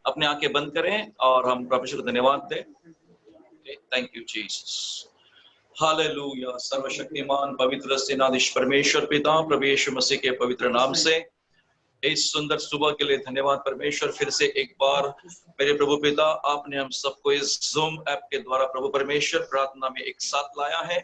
अपने आंखें बंद करें और हम परमेश्वर को धन्यवाद दें। Thank you Jesus. हालेलुया। सर्वशक्तिमान पवित्र सेनाधीश परमेश्वर पिता प्रभु यीशु मसीह के पवित्र नाम से इस सुंदर सुबह के लिए धन्यवाद परमेश्वर। फिर से एक बार मेरे प्रभु पिता आपने हम सबको इस जूम ऐप के द्वारा प्रभु परमेश्वर प्रार्थना में एक साथ लाया है।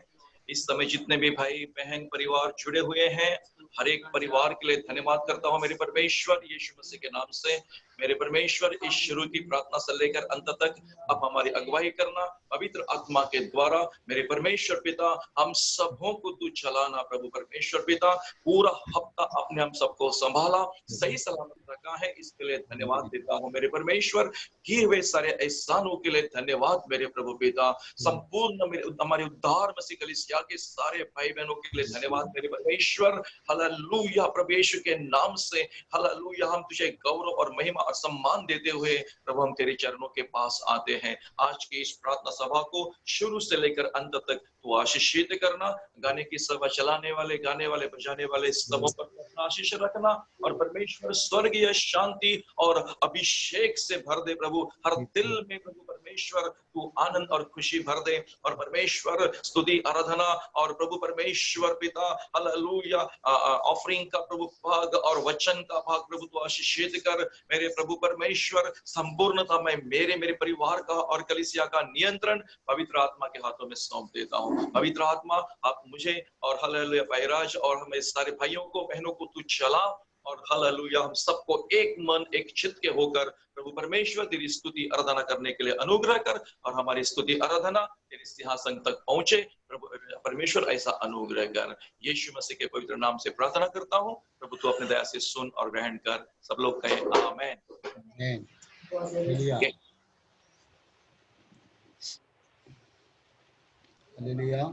इस समय जितने भी भाई बहन परिवार जुड़े हुए हैं, हर एक परिवार के लिए धन्यवाद करता हूं मेरे परमेश्वर यीशु मसीह के नाम से। मेरे परमेश्वर इस शुरू की प्रार्थना से लेकर अंत तक अब हमारी अगुवाई करना पवित्र आत्मा के द्वारा। मेरे परमेश्वर पिता हम सबों को तू चलाना प्रभु परमेश्वर पिता। पूरा हफ्ता आपने हम सबको संभाला, सही सलामत रखा है, इसके लिए धन्यवाद देता हूँ मेरे परमेश्वर। किए हुए सारे एहसानों के लिए धन्यवाद मेरे प्रभु पिता। संपूर्ण हमारे उद्धार मसीह कलीसिया के सारे भाई बहनों के लिए धन्यवाद मेरे परमेश्वर। हालेलुया प्रभु यीशु के नाम से हालेलुया। हम तुझे गौरव और महिमा और सम्मान देते हुए प्रभु हम तेरे चरणों के पास आते हैं। आज की इस प्रार्थना सभा को शुरू से लेकर अंत तक तू आशीषित करना। गाने की सभा चलाने वाले, गाने वाले, बजाने वाले सबों पर आशीष रखना और परमेश्वर स्वर्गीय शांति और अभिषेक से भर दे प्रभु। हर दिल में प्रभु परमेश्वर तू आनंद और खुशी भर दे और परमेश्वर स्तुति आराधना और प्रभु परमेश्वर पिता हालेलुया ऑफरिंग का प्रभु भाग और वचन का भाग प्रभु तू आशीषित कर मेरे प्रभु परमेश्वर। संपूर्णता में मेरे परिवार का और कलीसिया का नियंत्रण पवित्र आत्मा के हाथों में सौंप देता हूँ। पवित्र आत्मा आप मुझे और हालेलुया भाईराज और हमें सारे भाइयों को बहनों को तू चला और हालेलुया हम सबको एक मन एक चित्त के होकर प्रभु परमेश्वर तेरी स्तुति आराधना करने के लिए अनुग्रह कर और हमारी स्तुति आराधना तेरे सिंहासन तक पहुंचे प्रभु परमेश्वर। ऐसा अनुग्रह कर यीशु मसीह के पवित्र नाम से प्रार्थना करता हूँ प्रभु। तू अपने दया से सुन और ग्रहण कर। सब लोग कहें amen. Hallelujah hallelujah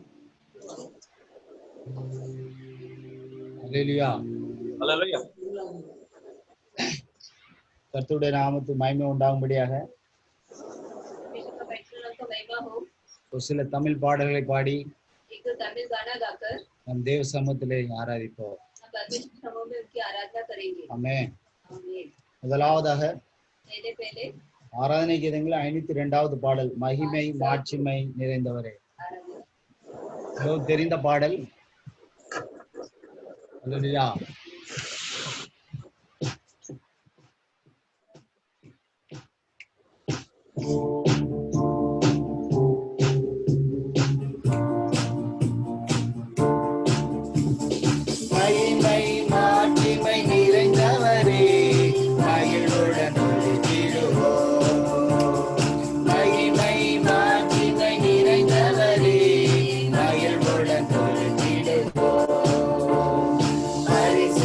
hallelujah hallelujah. கர்த்தருடைய நாமத்து மகிமை உண்டாகும்படியாக ஒரு சில தமிழ் பாடல்களை பாடி நம் தேவ சமூகத்திலே ஆராதிப்போம். ஆமென். முதலாவதாக ஆராதனை கீதங்கள் 502வது பாடல் மகிமை மாட்சிமை நிறைந்தவரே. தெரிந்த பாடல். அல்லேலூயா. Paris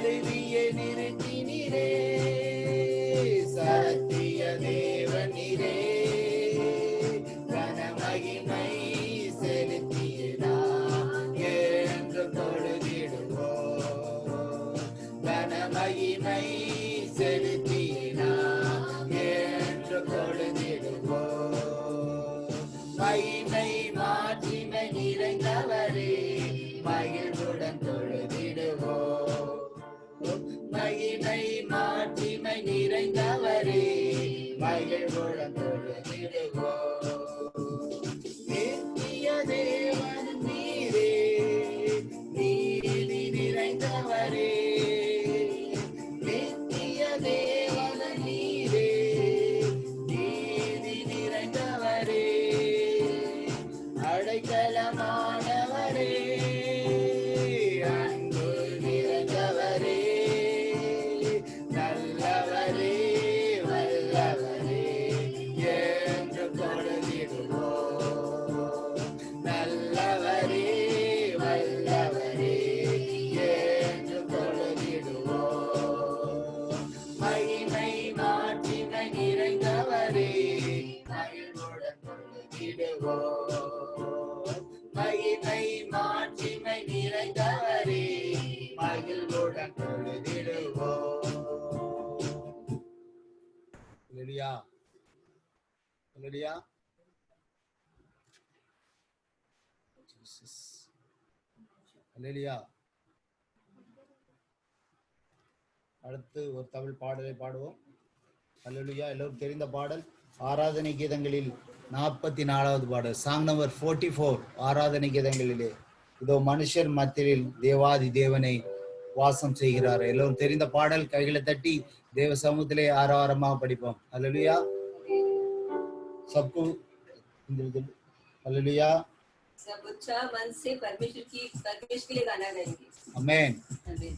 கழுவிய நிறுத்தினீரே, சத்திய தேவன் நீரே, கனமகிமை செலுத்தினா என்று தொழுதிடுவோம். கனமகிமை செலுத்தினா என்று தொழுதிடுவோம். மகிமை மாட்சிமை நிறைந்தவரே, மகிழ்வுடன் தொழுதிடுவோம். மகிமை மாட்சிமை நிறைந்தவரே, மகிழ்வுடன் தொழுதிடுவோம். நித்திய தேவன் நீரே, நீதி நிறைந்தவரே, நித்திய தேவன் நீரே, நீதி நிறைந்தவரே, அடைக்கலமானவரே, அன்பு நிறைந்தவரே, நல்லவரே, வல்லவரே என்று தொழுதிடுவோம். நல்லவரே, வல்லவரே என்று தொழுதிடுவோம். மகிமை மாட்சிமை நிறைந்தவரே, மகிழ்வுடன் தொழுதிடுவோம். மகிமை மாட்சிமை நிறைந்தவரே, மகிழ்வுடன் தொழுதிடுவோம். ஹல்லேலூயா, ஹல்லேலூயா. ஜீசஸ், ஹல்லேலூயா. அடுத்து ஒரு தமிழ் பாடலை பாடுவோம். ஹல்லேலூயா. எல்லோரும் தெரிந்த பாடல், ஆராதனை கீதங்களில் 44வது பாடல், சாங் நம்பர் 44. ஆராதனை கீதங்களிலே இதோ மனுஷர் மத்தியில் தேவாதி தேவனை வாசம் செய்கிறார். எல்லோரும் தெரிந்த பாடல், கைகளை தட்டி தேவ சமூகத்திலே ஆரவாரமாக படிப்போம். ஹல்லேலூயா. सबको हालेलुया, सब अच्छा मन से परमेश्वर के लिए गाना गाएंगे. आमेन. आमेन.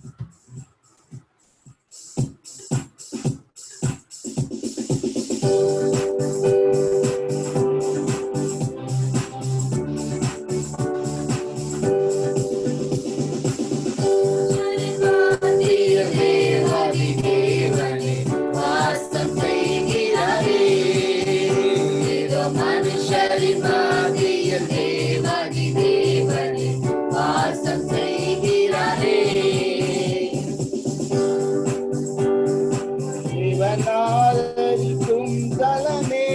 இவனாதரிக்கும் தலமே,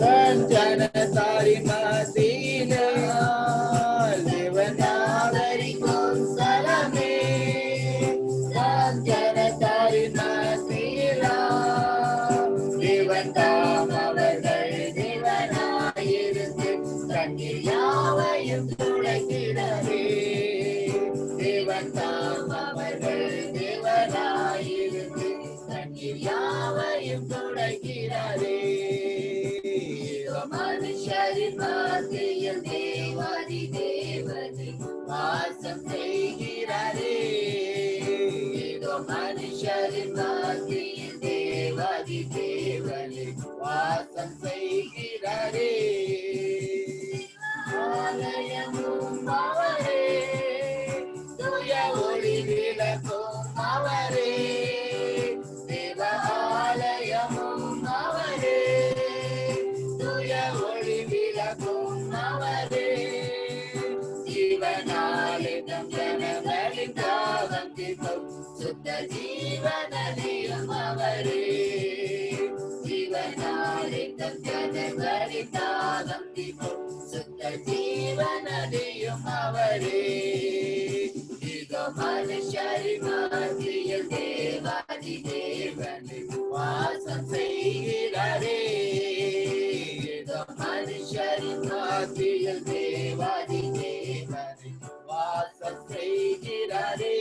தன் ஜனத்தாரின் மத்தியினால். இவனாதரிக்கும் தலமே, தன் ஜனத்தாரின் மத்தியினால். தேவன் தாம் அவர்கள் தேவனாயிருந்து தண்ணீர் யாவையும் துடைக்கிறதே. தேவன் தாம் அவர்கள் தேவனாயிருந்து தண்ணீர் யாவையும் துடைக்கிறதே. மனுஷரின் மத்தியில் தேவாதி தேவனை வாசம் செய்கிறாரே. இதோ மனுஷரின் மத்தியில் தேவாதி தேவனை வாசம் செய்கிறாரே. ஆலயமும் அவரே, தூய ஒளி விளக்கும் அவரே. தேவ ஆலயமும் அவரே, தூய ஒளி விளக்கும் அவரே. ஜீவனாலே தம் ஜனங்களின் தாகம் தீர்க்கும் சுத்த ஜீவனதியும் அவரே. ஜீவனாலே தம் ஜனங்களின் தாகம் தீர்க்கும் சுத்த ஜீவனதியும் அவரே. இதோ மனுஷரின் மத்தியில் தேவாதி தேவனை வாசம் செய்கிறாரே. இதோ மனுஷரின் மத்தியில் தேவாதி தேவனை வாசம் செய்கிறாரே.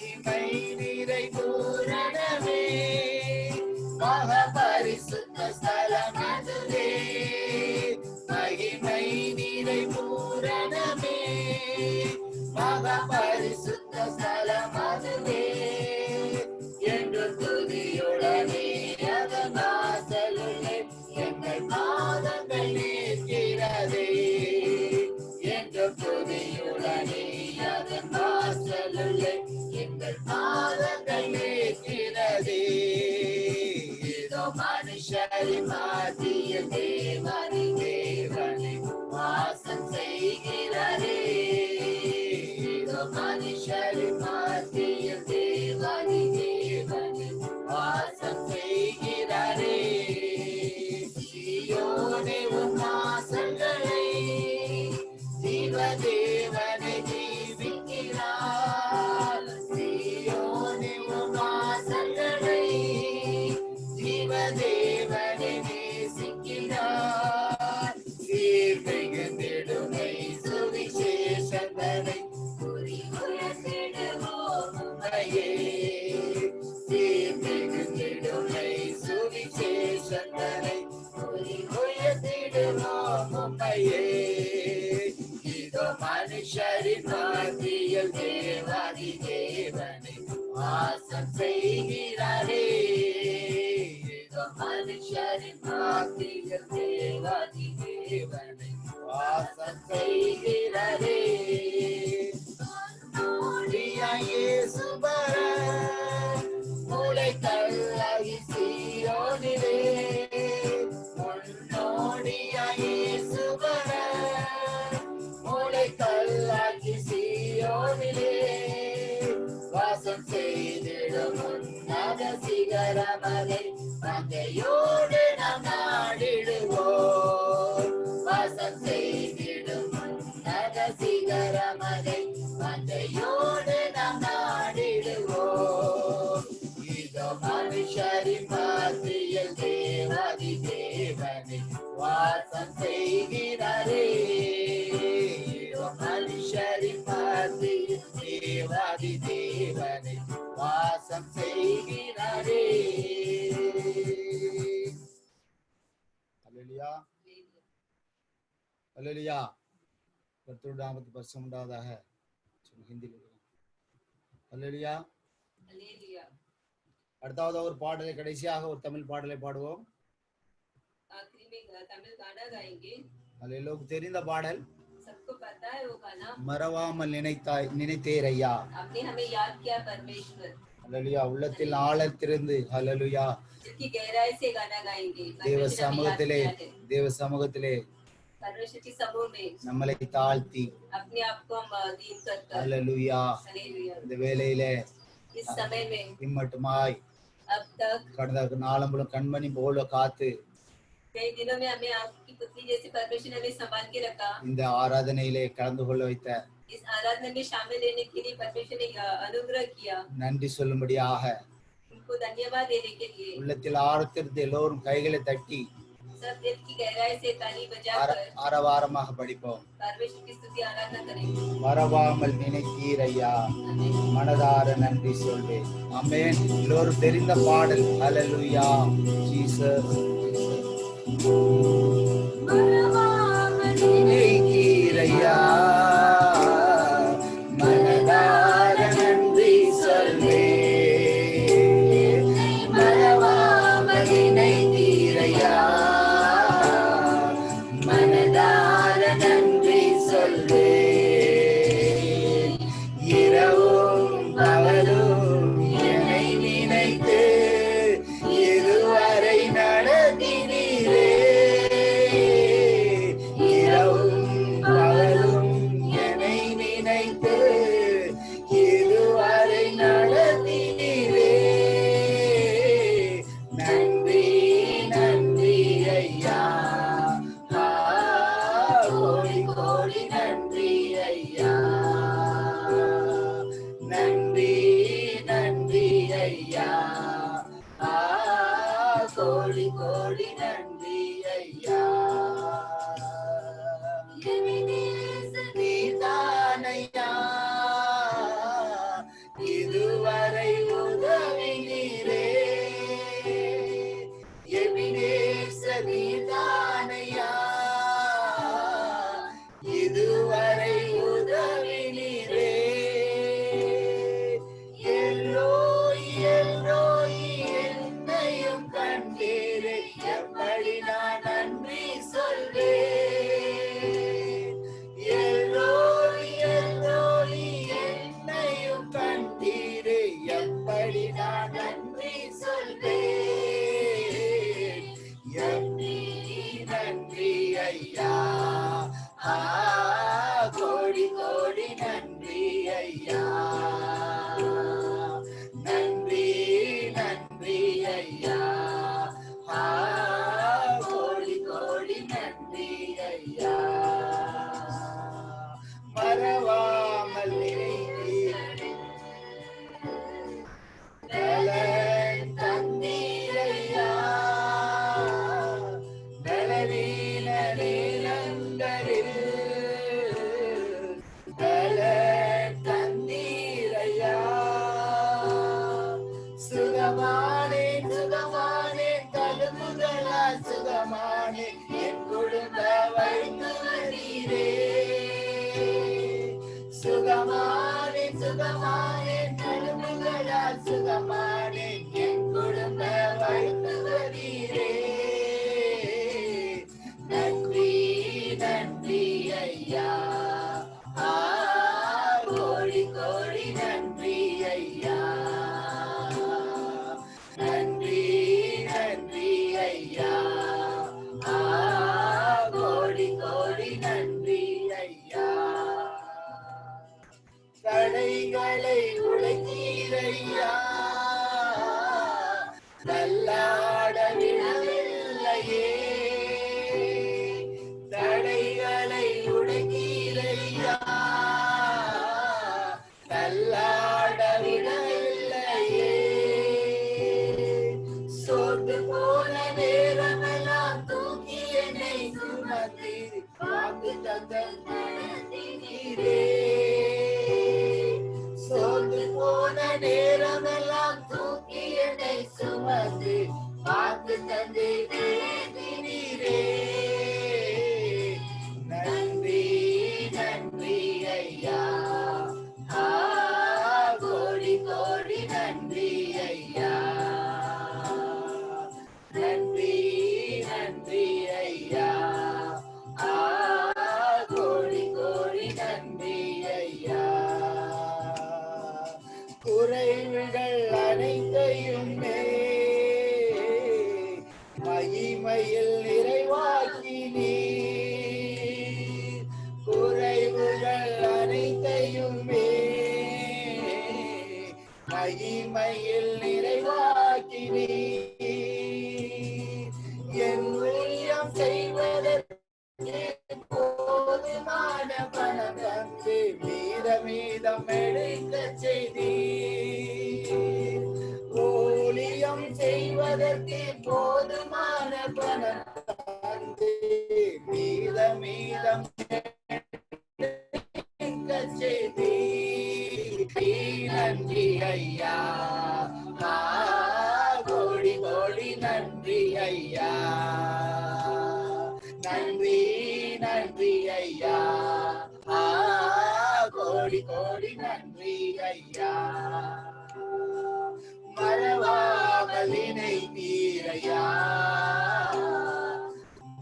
இமை நிறை பூரணமே, மகா பரிசுத்த ஸ்தலம் அதுவே. மகிமை நிறை பூரணமே, மகா பரிசுத்த ஸ்தலம் அதுவே. என்று துதியுடனே அதன் வாசலுள்ளே எங்கள் பாதங்கள் நிற்கிறதே. என்று துதியுடனே அதன் வாசலுள்ளே சொல்ல எங்கள் பாவங்கள் ஏற்கிறதே. இதோ மனுஷரின் மத்தியில் தேவனே தேவனே வாசம் செய்கிறாரே. இதோ மனுஷரின் மத்தியில் தேவனே தேவனே வாசம் செய்கிறாரே. சீயோனே உன் வாசல்களை ஜீவதேவனை ஜீவிக்கிறார். சீயோனே உன் வாசல்களை ஜீவதேவனை நேசிக்கிறார். சீர்மிகுந்திடுமை சுவிசேஷங்களை குறியுயர்த்திடுவோம் உம்மையே. சீர்மிகுந்திடுமை சுவிசேஷங்களை குறியுயர்த்திடுவோம் உம்மையே. இதோ மனுஷரின் மத்தியில் தேவாதி தேவனை வாசம் செய்கிறாரே. இதோ மனுஷரின் மத்தியில் தேவாதி தேவனை வாசம் செய்கிறாரே. இயேசு வர முளைக்கல்லாகி சீயோனிலே. முன்னோடியாய் இயேசு வர முளைக்கல்லாகி சீயோனிலே. வாசம் செய்திடும் உன்னத சிகரமதை மங்கையோடு நாம் நாடிடுவோம். வாசம் செய்திடும் உன்னத சிகரமதை மங்கையோடு நாம் நாடிடுவோம். இதோ மனுஷரின் மத்தியில் தேவாதி தேவனை வாசம் செய்கிறாரே. இதோ மனுஷரின் மத்தியில் தேவாதி தேவனை வாசம் செய்கிறாரே. அல்லேலூயா அல்லேலூயா. கர்த்தருடைய நாமத்துக்கு பரிசுத்தம் உண்டாவதாக. ஹிந்தியில் அல்லேலூயா. हालेलुया। அடுத்தாவது ஒரு பாடலை, கடைசியாக ஒரு தமிழ் பாடலை பாடுவோம். आखिरी में तमिल गाना गाएंगे। அல்லேலூயா. தெரிந்த பாடல். सबको पता है वो गाना। மறவாமல் நினைத்தேர் ஐயா. आपने हमें याद किया परमेश्वर। அல்லேலூயா. உள்ளத்தில் ஆழத்திலிருந்து அல்லேலூயா जिसकी गहराई से गाना गाएंगे। தேவ சமூகத்திலே परमेश्वर की समूह में நம்மளை தாழ்த்தி अपने आप को हम दीन करते हैं। அல்லேலூயா. हालेलुया। இந்த வேளையிலே इस समय में இம்மட்டுமாய் अब तक கடந்த நாளம்புலம் கண்மணி போல காத்து कई दिनों में हमें आपकी पुत्री जैसे परमेश्वर ने हमें संभाल के रखा। இந்த ஆராதனையிலே கலந்து கொள்ள வைத்த इस आराधना में शामिल रहने के लिए परमेश्वर ने अनुग्रह किया। நன்றி சொல்லும்படியாக उनको धन्यवाद देने के लिए உள்ளத்தில் ஆழத்திலிருந்து எல்லோரும் கைகளை தட்டி सब दिल की गहराई से ताली बजाकर ஆரவாரமாக படிப்போம். परमेश्वर की स्तुति आराधना करेंगे। மறவாமல் நினைத்தீர் ஐயா, மனதார நன்றி சொல்வேன். ஆமென். எல்லோரும் தெரிந்த பாடல். ஹல்லேலூயா. ஜீசஸ். மறவாமல் நினைத்தீர் ஐயா, மனதார நன்றி சொல்வேன். மறவாமல் நினைத்தீர் ஐயா, மனதார நன்றி சொல்வேன். இரவும் பகலும் என்னை நினைத்து இதுவரை நடத்தினீரே. இரவும் பகலும் என்னை நினைத்து இதுவரை நடத்தினீரே. நன்றி நன்றி ஐயா, கோடி கோடி நன்றி ஐயா. நன்றி நன்றி ஐயா, கோடி கோடி நன்றி ஐயா. நீதானையா இதுவரை உதவினீரே. எபினேச நீதானையா இதுவரை உதவினீரே. எல்லோய் எல்லோய் என்னையும் கண்டீரே. எப்படி நான் நன்றி சொல்வேன். எல்லோய் எல்லோய் என்னையும் கோடி நான் நன்றி சொல்வேன். எண்ணி நன்றி ஐயா, கோடி கோடி நன்றி ஐயா. நன்றி நன்றி ஐயா, கோடி கோடி நன்றி ஐயா. மறவாமல் பலன் தந்தீரையா, பலவீன நேரங்களில் பலன் தந்தீரையா. சுகமானேன் சுகமானேன் தழும்புகளால் சுகமானேன், என் குடும்ப வைத்தவரீரே. சுகமானேன் சுகமானேன் தழும்புகளால் சுகமானேன், என் குடும்ப வைத்தவரீரே. நன்றி நன்றி ஐயா, கோடி கோடி நன்றி ஐயா. நன்றி நன்றி ஐயா, கோடி கோடி நன்றி ஐயா. தடைகளை உடைத்தீரையா, தள்ளாட விடவில்லையே. தடைகளை உடைத்தீரையா, தள்ளாட விடவில்லையே. சோர்ந்து போன நேரமெல்லாம் தூக்கி என்னை சுமந்தீர், வாக்கு தந்தீரே. சோர்ந்து போன நேரமெல்லாம் தூக்கி என்னை சுமந்து வாக்கு தந்தீரே. நன்றி நன்றி ஐயா, கோடி கோடி நன்றி ஐயா. நன்றி நன்றி ஐயா, கோடி கோடி நன்றி ஐயா. குறைவுகள் அனைத்தையுமே மகிமையில் நிறைவாக்கினீர். குறைவுகள் அனைத்தையுமே மகிமையில் நிறைவாக்கினீர். என் ஊழியம் செய்வதற்கு போதுமான பணம் தந்து மீதம் எடுக்க செய்தீர். ஊழியம் செய்வதற்கு போதுமான பணம் தந்து மீதம் எடுக்க செய்தீர். நன்றி ஐயா, கோடி கோடி நன்றி ஐயா. நன்றி நன்றி ஐயா, கோடி கோடி நன்றி ஐயா. மறவாமல் இணைத்தீரையா,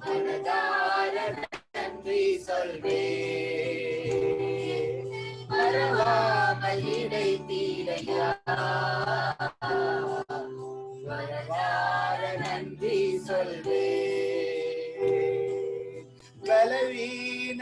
மனதார நன்றி சொல்வேன். மறவாமல் இணைத்தீரையா, மனதார நன்றி சொல்வேன். பலவீன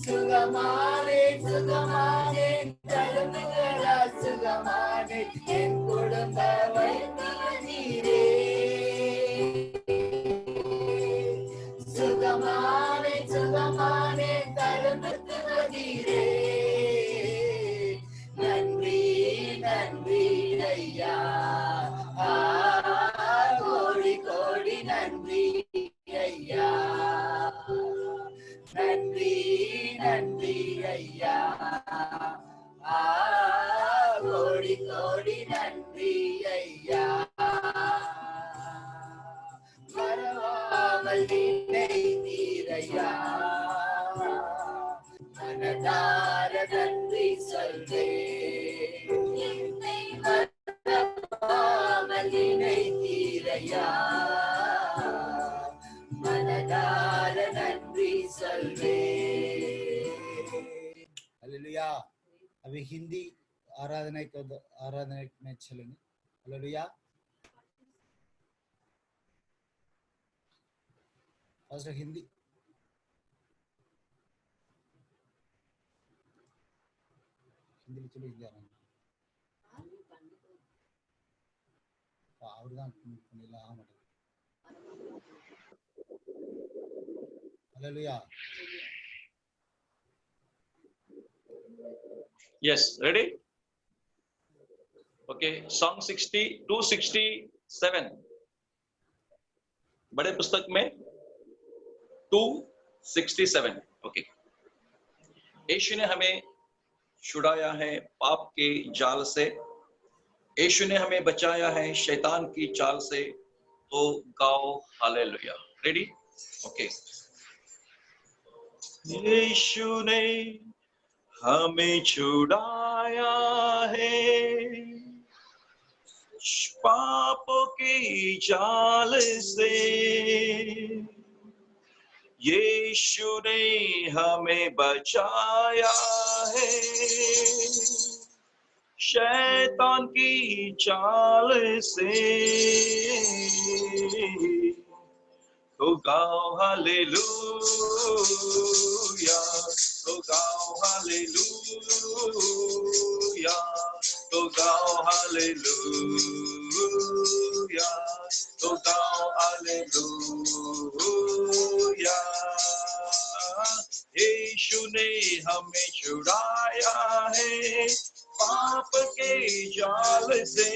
சுகமானே சுகமானே தழும்புகளா சுகமானே, என் குடும்ப வைத்தீரே. சுகமானே சுகமானே தழும்புகளீரே. நன்றி நன்றி ஐயா, கோடி கோடி நன்றி ஐயா. நன்றி நன்றி ஐயா, கோடி கோடி நன்றி ஐயா. மறவாமல் நினைத்தீரையா, மனதார நன்றி சொல்வேன். என்னை மறவாமல் நினைத்தீரையா, மனதார நன்றி சொல்வேன். हालेलुया। अभी हिंदी आराधना में चलेंगे। हालेलुया। पास्टर हिंदी சொல்லி அவர் தான் பண்ணிடலாம் ஆக மாட்டேன். Hallelujah. Yes, ready? Okay, Song 60, 267. बड़े पुस्तक में 267. Okay. यीशु ने हमें छुड़ाया है पाप के जाल से, यीशु ने हमें बचाया है शैतान की चाल से, तो गाओ हालेलुया। रेडी? ओके। यीशु ने हमें छुड़ाया है पापों की जाल से, यीशु ने हमें बचाया है शैतान की चाल से, तो गाओ हालेलुया, तो गाओ हालेलुया, तो गाओ हालेलुया, तो गाओ हालेलुया। यीशु ने हमें छुड़ाया है पाप के जाल से,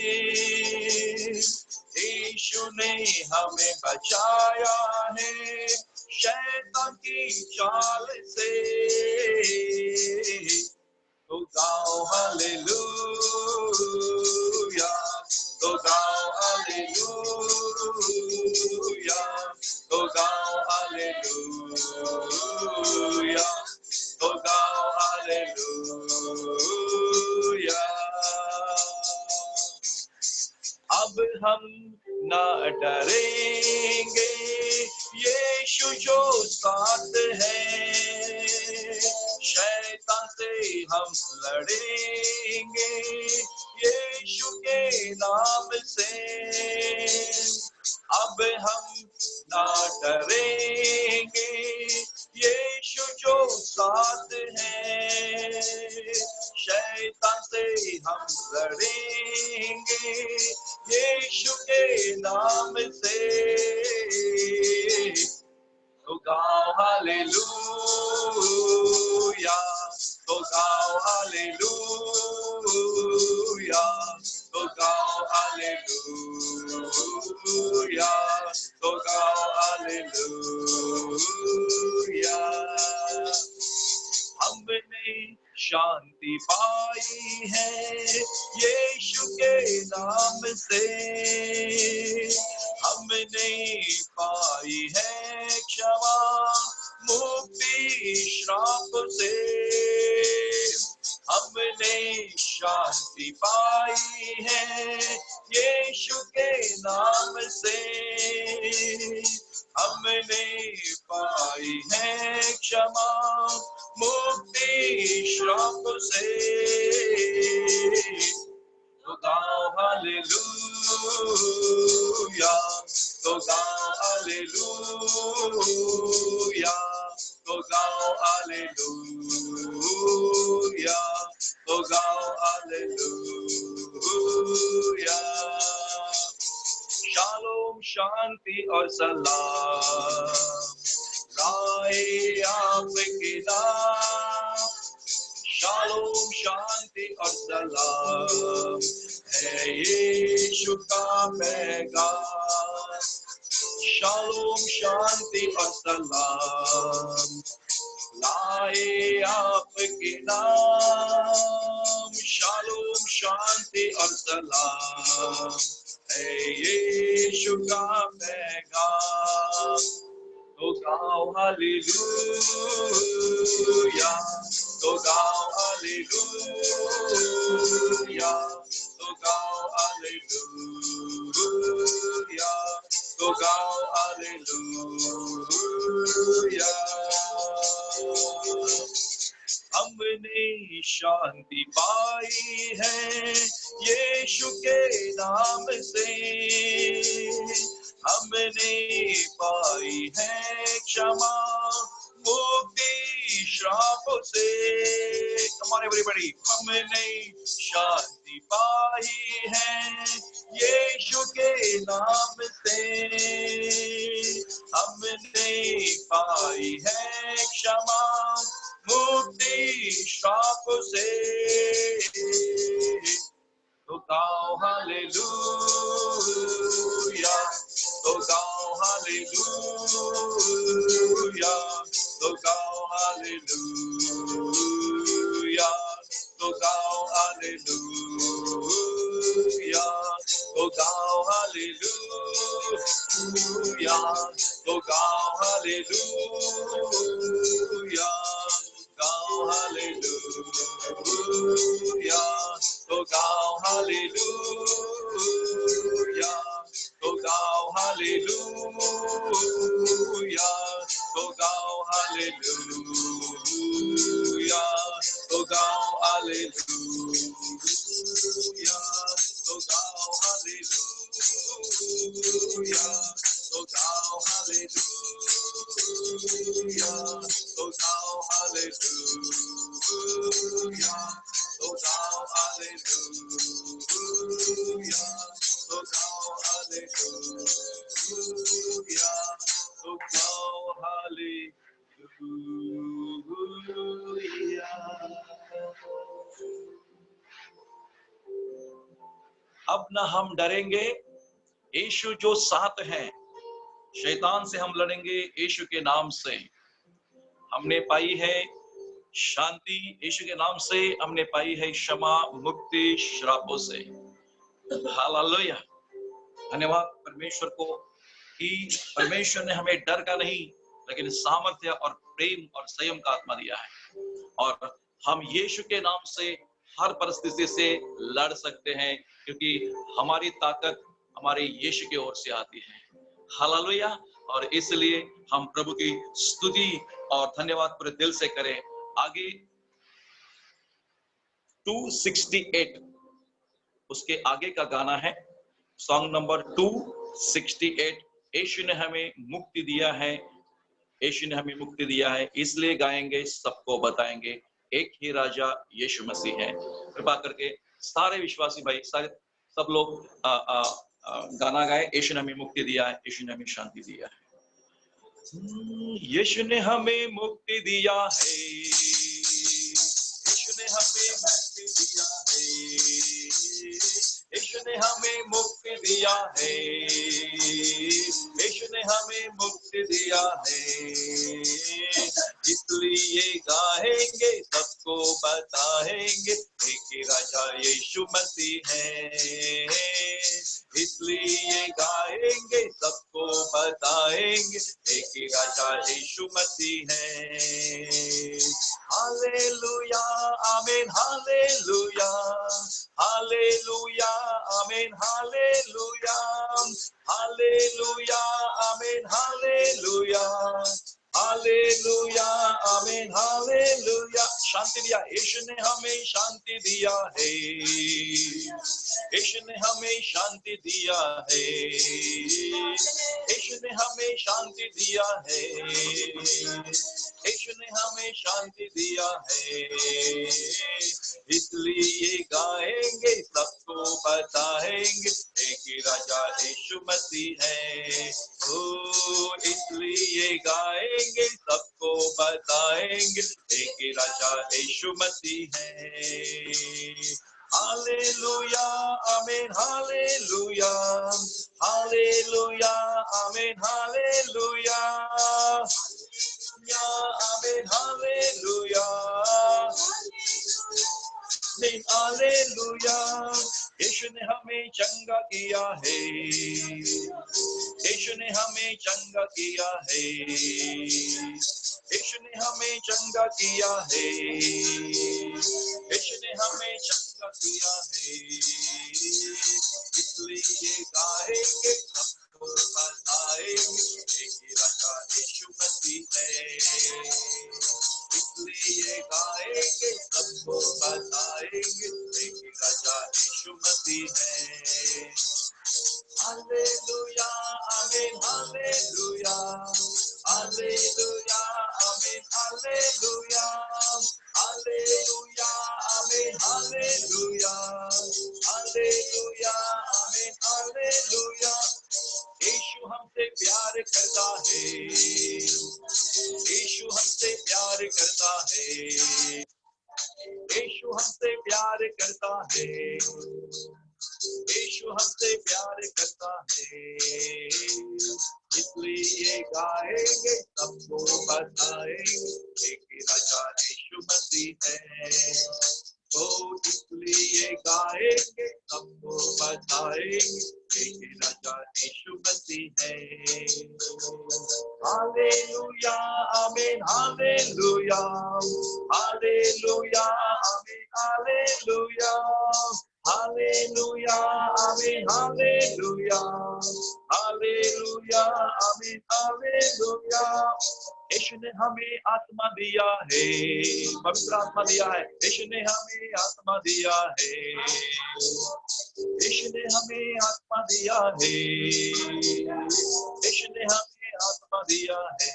यीशु ने हमें बचाया है शैतान की चाल से, तो गाओ हालेलुया, तो गाओ हालेलुया, तो गाओ हालेलुया, तो गाओ हालेलुया। अब हम ना डरेंगे, यीशु जो साथ है, शैतान से हम लड़ेंगे यीशु के नाम से। अब हम ना डरेंगे, यीशु जो साथ है, शैतान से हम लड़ेंगे यीशु के नाम से, तो गाओ हालेलुया, तो गाओ हालेलुया, तो गाओ हालेलुया, तो गाओ हालेलुया। हमने शांति पाई है यीशु के नाम से, हमने पाई है क्षमा मुक्ति श्राप से, हमने शांति पाई है यीशु के नाम से, हमने पाई है क्षमा मुक्ति श्राप से, तो गाओ हालेलुया, तो गाओ हालेलुया, तो गाओ हालेलुया, तो गाओ हालेलुया। शालोम शांति और सलाम लाए आपके नाम, शालोम शांति और सलाम है यीशु का पैगाम, शालोम शांति और सलाम लाए आपके नाम, शालोम शांति और सलाम है यीशु का पैगाम, तो गाओ हालेलुया, तो गाओ हालेलुया, हालेलुया, तो गाओ हालेलुया, तो गाओ हालेलुया। हमने शांति पाई है यीशु के नाम से, हमने पाई है क्षमा मुक्ति श्राप से। Come on everybody, हमने शांति पाई है यीशु के नाम से, हमने पाई है क्षमा मुक्ति श्राप से। तो गाओ हालेलुया, तो गाओ हालेलुया, तो गाओ हालेलुया, तो गाओ हालेलुया, तो गाओ हालेलुया, तो गाओ हालेलुया, गाओ हालेलुया, तो गाओ हालेलुया, तो गाओ हालेलुया, तो गाओ हालेलुया, तो गाओ हालेलुया, तो गाओ हालेलुया, तो गाओ हालेलुया, तो गाओ हालेलुया, तो गाओ हालेलुया, तो गाओ हालेलुया, तो गाओ हालेलुया। अब न हम डरेंगे, यीशु जो साथ हैं, शैतान से हम लड़ेंगे यीशु के नाम से। हमने पाई है शांति यीशु के नाम से, हमने पाई है क्षमा मुक्ति श्रापों से। हालेलुया, धन्यवाद परमेश्वर को कि परमेश्वर ने हमें डर का नहीं लेकिन सामर्थ्य और प्रेम और संयम का आत्मा दिया है, और हम यीशु के नाम से हर परिस्थिति से लड़ सकते हैं, क्योंकि हमारी ताकत हमारे यीशु की ओर से आती है। हालेलुया, और इसलिए हम प्रभु की स्तुति और धन्यवाद पूरे दिल से करें। आगे 268 उसके आगे का गाना है, सॉन्ग नंबर 268। यीशु ने हमें मुक्ति दिया है, यीशु ने हमें मुक्ति दिया है, इसलिए गाएंगे, सबको बताएंगे एक ही राजा यीशु मसीह है। कृपा करके सारे विश्वासी भाई, सारे सब लोग गाना गाए। यीशु ने हमें मुक्ति दिया है, यीशु ने हमें शांति दिया है। यीशु ने हमें मुक्ति दिया है, यीशु ने हमें मुक्ति दिया है, यीशु ने हमें मुक्ति दिया है, यीशु ने हमें मुक्ति दिया है, इसलिए गाएंगे, सबको बताएंगे एक ही राजा यीशु मसीह है, इसलिए गाएंगे, सबको बताएंगे एक ही राजा यीशु मसीह है। हालेलुया आमीन, हालेलुया, हालेलुया आमीन, हालेलुया, हालेलुया आमीन, हालेलुया, हालेलुया आमीन, हालेलुया। शांति दिया, यीशु ने हमें शांति दिया है, यीशु ने हमें शांति दिया है, यीशु ने हमें शांति दिया है, यीशु ने हमें शांति दिया है, इसलिए गाएंगे, सबको बताएंगे एक ही राजा यीशु मसीह है। ओ इसलिए गाएंगे, सबको बताएंगे एक ही राजा यीशु मसीह है। हालेलुया आमीन, हालेलुया, हालेलुया आमीन, हालेलुया, आमीन, हालेलुया, हालेलुया। यीशु ने हमें चंगा किया है, यीशु ने हमें चंगा किया है, यीशु ने हमें चंगा किया है, यीशु ने हमें चंगा किया है, इसलिए गाएंगे सबको बताएंगे कि राजा यीशु मसीह है, इसलिए गाएंगे सबको बताएंगे कि राजा यीशु मसीह है। हालेलुया आमीन हालेलुया, हालेलुया आमीन हालेलुया, हालेलुया आमीन हालेलुया, हालेलुया आमीन हालेलुया। यीशु हमसे प्यार करता है, यीशु हमसे प्यार करता है, यीशु हमसे प्यार करता है, यीशु हमसे प्यार करता है, इसलिए गाएंगे सबको बताएंगे कि राजा यीशु मसीह है, तो इसलिए गाएंगे सबको बताएंगे कि राजा यीशु मसीह है। हालेलुया आमीन हालेलुया, हालेलुया आमीन हालेलुया, हालेलुया आमीन हालेलुया, हालेलुया आमीन हालेलुया। यीशु ने हमें आत्मा दिया है, पवित्र आत्मा दिया है, यीशु ने हमें आत्मा दिया है, यीशु ने हमें आत्मा दिया है, यीशु ने हमें आत्मा दिया है,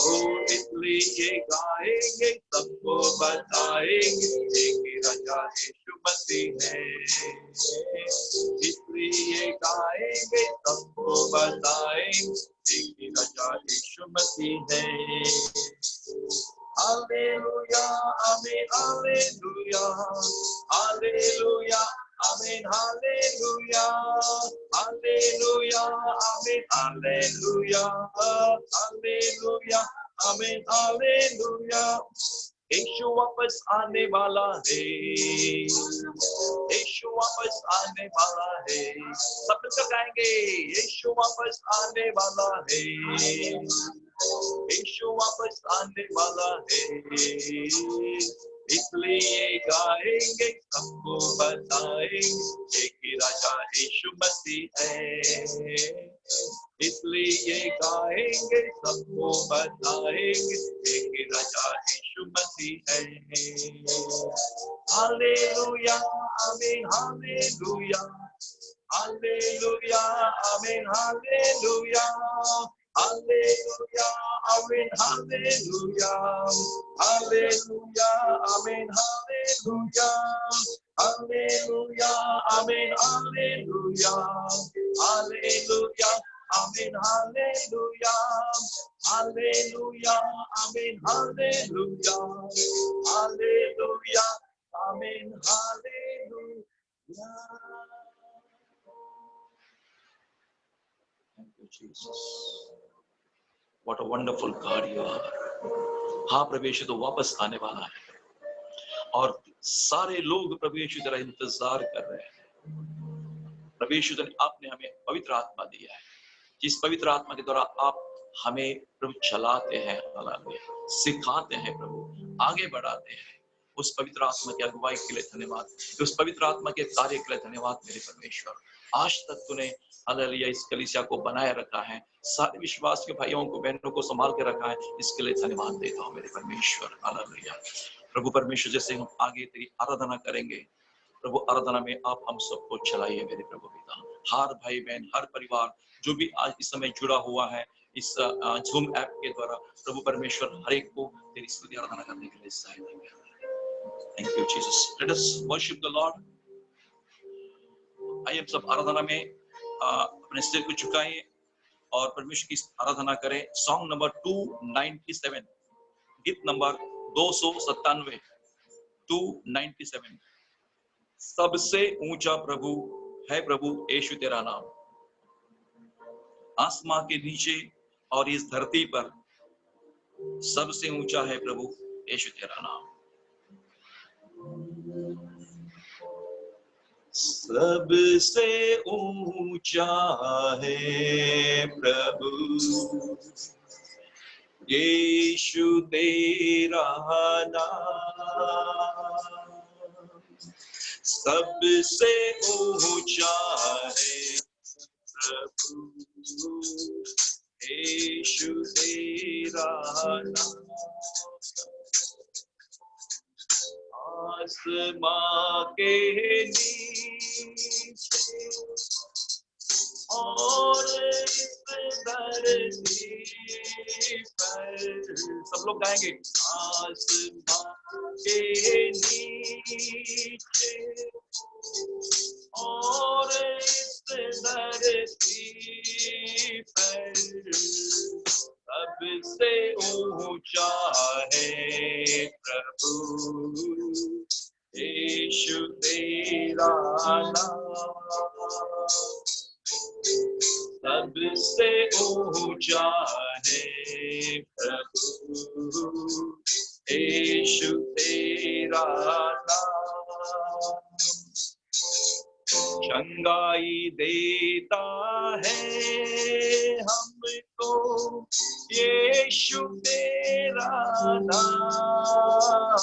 ओ इसलिए गाएंगे सबको बताएंगे कि राजा यीशु मसीह है, इसलिए गाएंगे सबको बताएंगे कि राजा यीशु मसीह है। हालेलुया आमीन हालेलुया, हालेलुया आमीन हालेलुया, हालेलुया आमीन हालेलुया, हालेलुया आमीन हालेलुया। यीशु वापस आने वाला है, यीशु वापस आने वाला है, सब मिलकर गाएंगे यीशु वापस आने वाला है, यीशु वापस आने वाला है, इसलिए गाएंगे सबको बताएंगे कि राजा यीशु मसीह है, इसलिए गाएंगे सबको बताएंगे कि राजा यीशु मसीह है। हालेलुया आमीन हालेलुया, हालेलुया आमीन हालेलुया, हालेलुया आमीन हालेलुया, हालेलुया आमीन हालेलुया, हालेलुया आमीन हालेलुया, हालेलुया आमीन हालेलुया, हालेलुया आमीन हालेलुया, हालेलुया आमीन hallelujah. Thank you, Jesus. What a wonderful God you are. हाँ प्रभु यीशु तो वापस आने वाला है और सारे लोग प्रभु यीशु तेरा इंतजार कर रहे हैं। प्रभु यीशु आपने हमें पवित्र आत्मा दिया है, जिस पवित्र आत्मा के द्वारा आप हमें प्रभु चलाते हैं, सिखाते हैं, प्रभु आगे बढ़ाते हैं। उस पवित्र आत्मा की अगुवाई के लिए धन्यवाद, उस पवित्र आत्मा के कार्य के लिए धन्यवाद मेरे परमेश्वर। आज तक तूने हालेलुया इस कलीसिया को बनाए रखा है, सारे विश्वास के भाइयों को बहनों को संभाल के रखा है, इसके लिए धन्यवाद देता हूँ मेरे परमेश्वर। हालेलुया प्रभु परमेश्वर, जैसे हम आगे तेरी आराधना करेंगे प्रभु, आराधना में आप हम सबको चलाइए मेरे प्रभु पिता। हर भाई बहन, हर परिवार जो भी आज इस समय जुड़ा हुआ है इस जूम ऐप के द्वारा, प्रभु परमेश्वर हर एक को तेरी स्तुति आराधना करने के लिए सहायता करें। Thank you Jesus. Let us worship the Lord. आइए हम सब आराधना में अपने सिर को झुकाएं और परमेश्वर की आराधना करें। सॉन्ग नंबर 297, गीत नंबर 297, 297। सबसे ऊंचा प्रभु है प्रभु यीशु तेरा नाम, आसमां के नीचे और इस धरती पर सबसे ऊंचा है प्रभु यीशु तेरा नाम। सबसे ऊंचा है प्रभु यीशु तेरा नाम सबसे ऊंचा है प्रभु, यीशु तेरा नाम आसमां के नीचे और इस धरती पर, सब लोग गाएंगे, आसमां के नीचे और इस धरती पर सबसे ऊंचा है प्रभु, यीशु तेरा नाम सबसे ऊंचा है प्रभु, यीशु तेरा नाम चंगाई देता है हमको, यीशु तेरा नाम।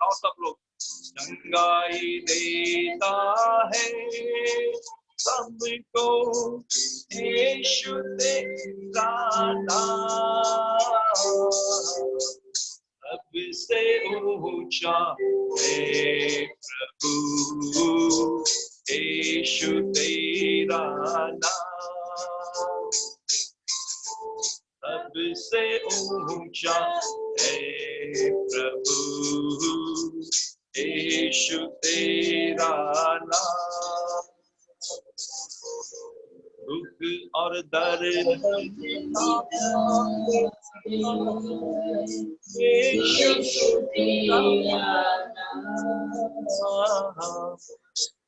और सब लोग, चंगाई देता है सबको, यीशु तेरा नाम सबसे ऊंचा है प्रभु, यीशु तेरा नाम सबसे ऊंचा है प्रभु, यीशु तेरा नाम दुख और दर्द यीशु तेरा नाम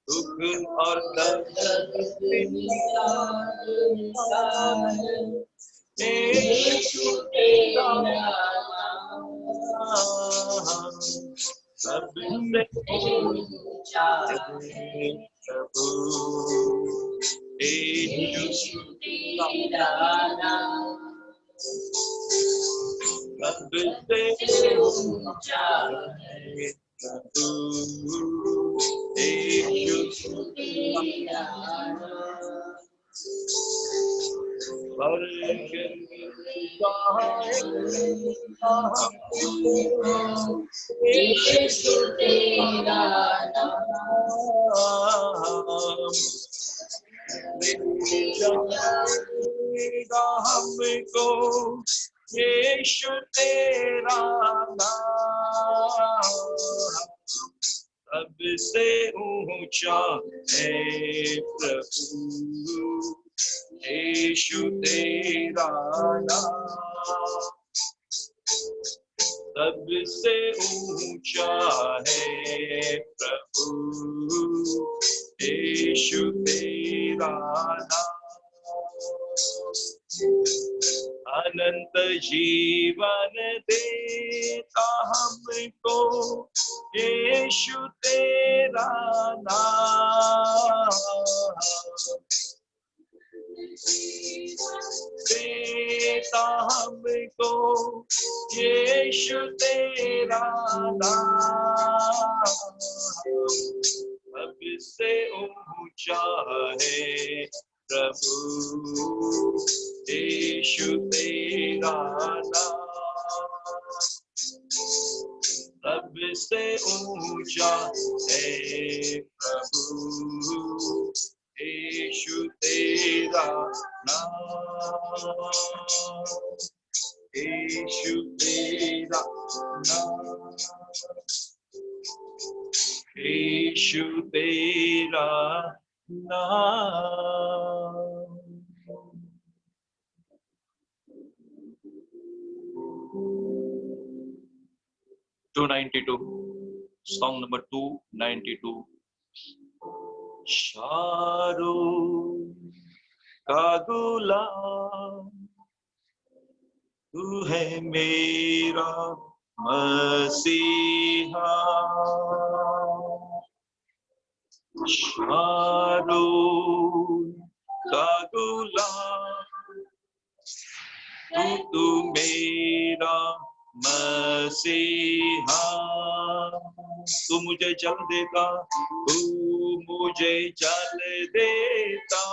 दुख और दर्द यीशु तेरा नाम सबसे ऊंचा है प्रभु, यीशु तेरा नाम सबसे ऊंचा है प्रभु, यीशु तेरा नाम स्वर्ग यीशु तेरा नाम हमको, यीशु तेरा नाम सबसे ऊंचा है प्रभु, यीशु तेरा नाम सबसे ऊंचा है प्रभु, यीशु तेरा नाम अनंत जीवन देता हमको, यीशु तेरा नाम देता हमको, यीशु तेरा नाम सबसे ऊंचा है प्रभु, यीशु तेरा नाम सबसे ऊंचा है प्रभु, यीशु तेरा नाम यीशु तेरा नाम यीशु तेरा नाम। Song number 292. शारों का गुलाम तू है मेरा मसीहा, शारों का गुलाम तू मेरा मसीहा, तू मुझे जल देता, तू मुझे जल देता,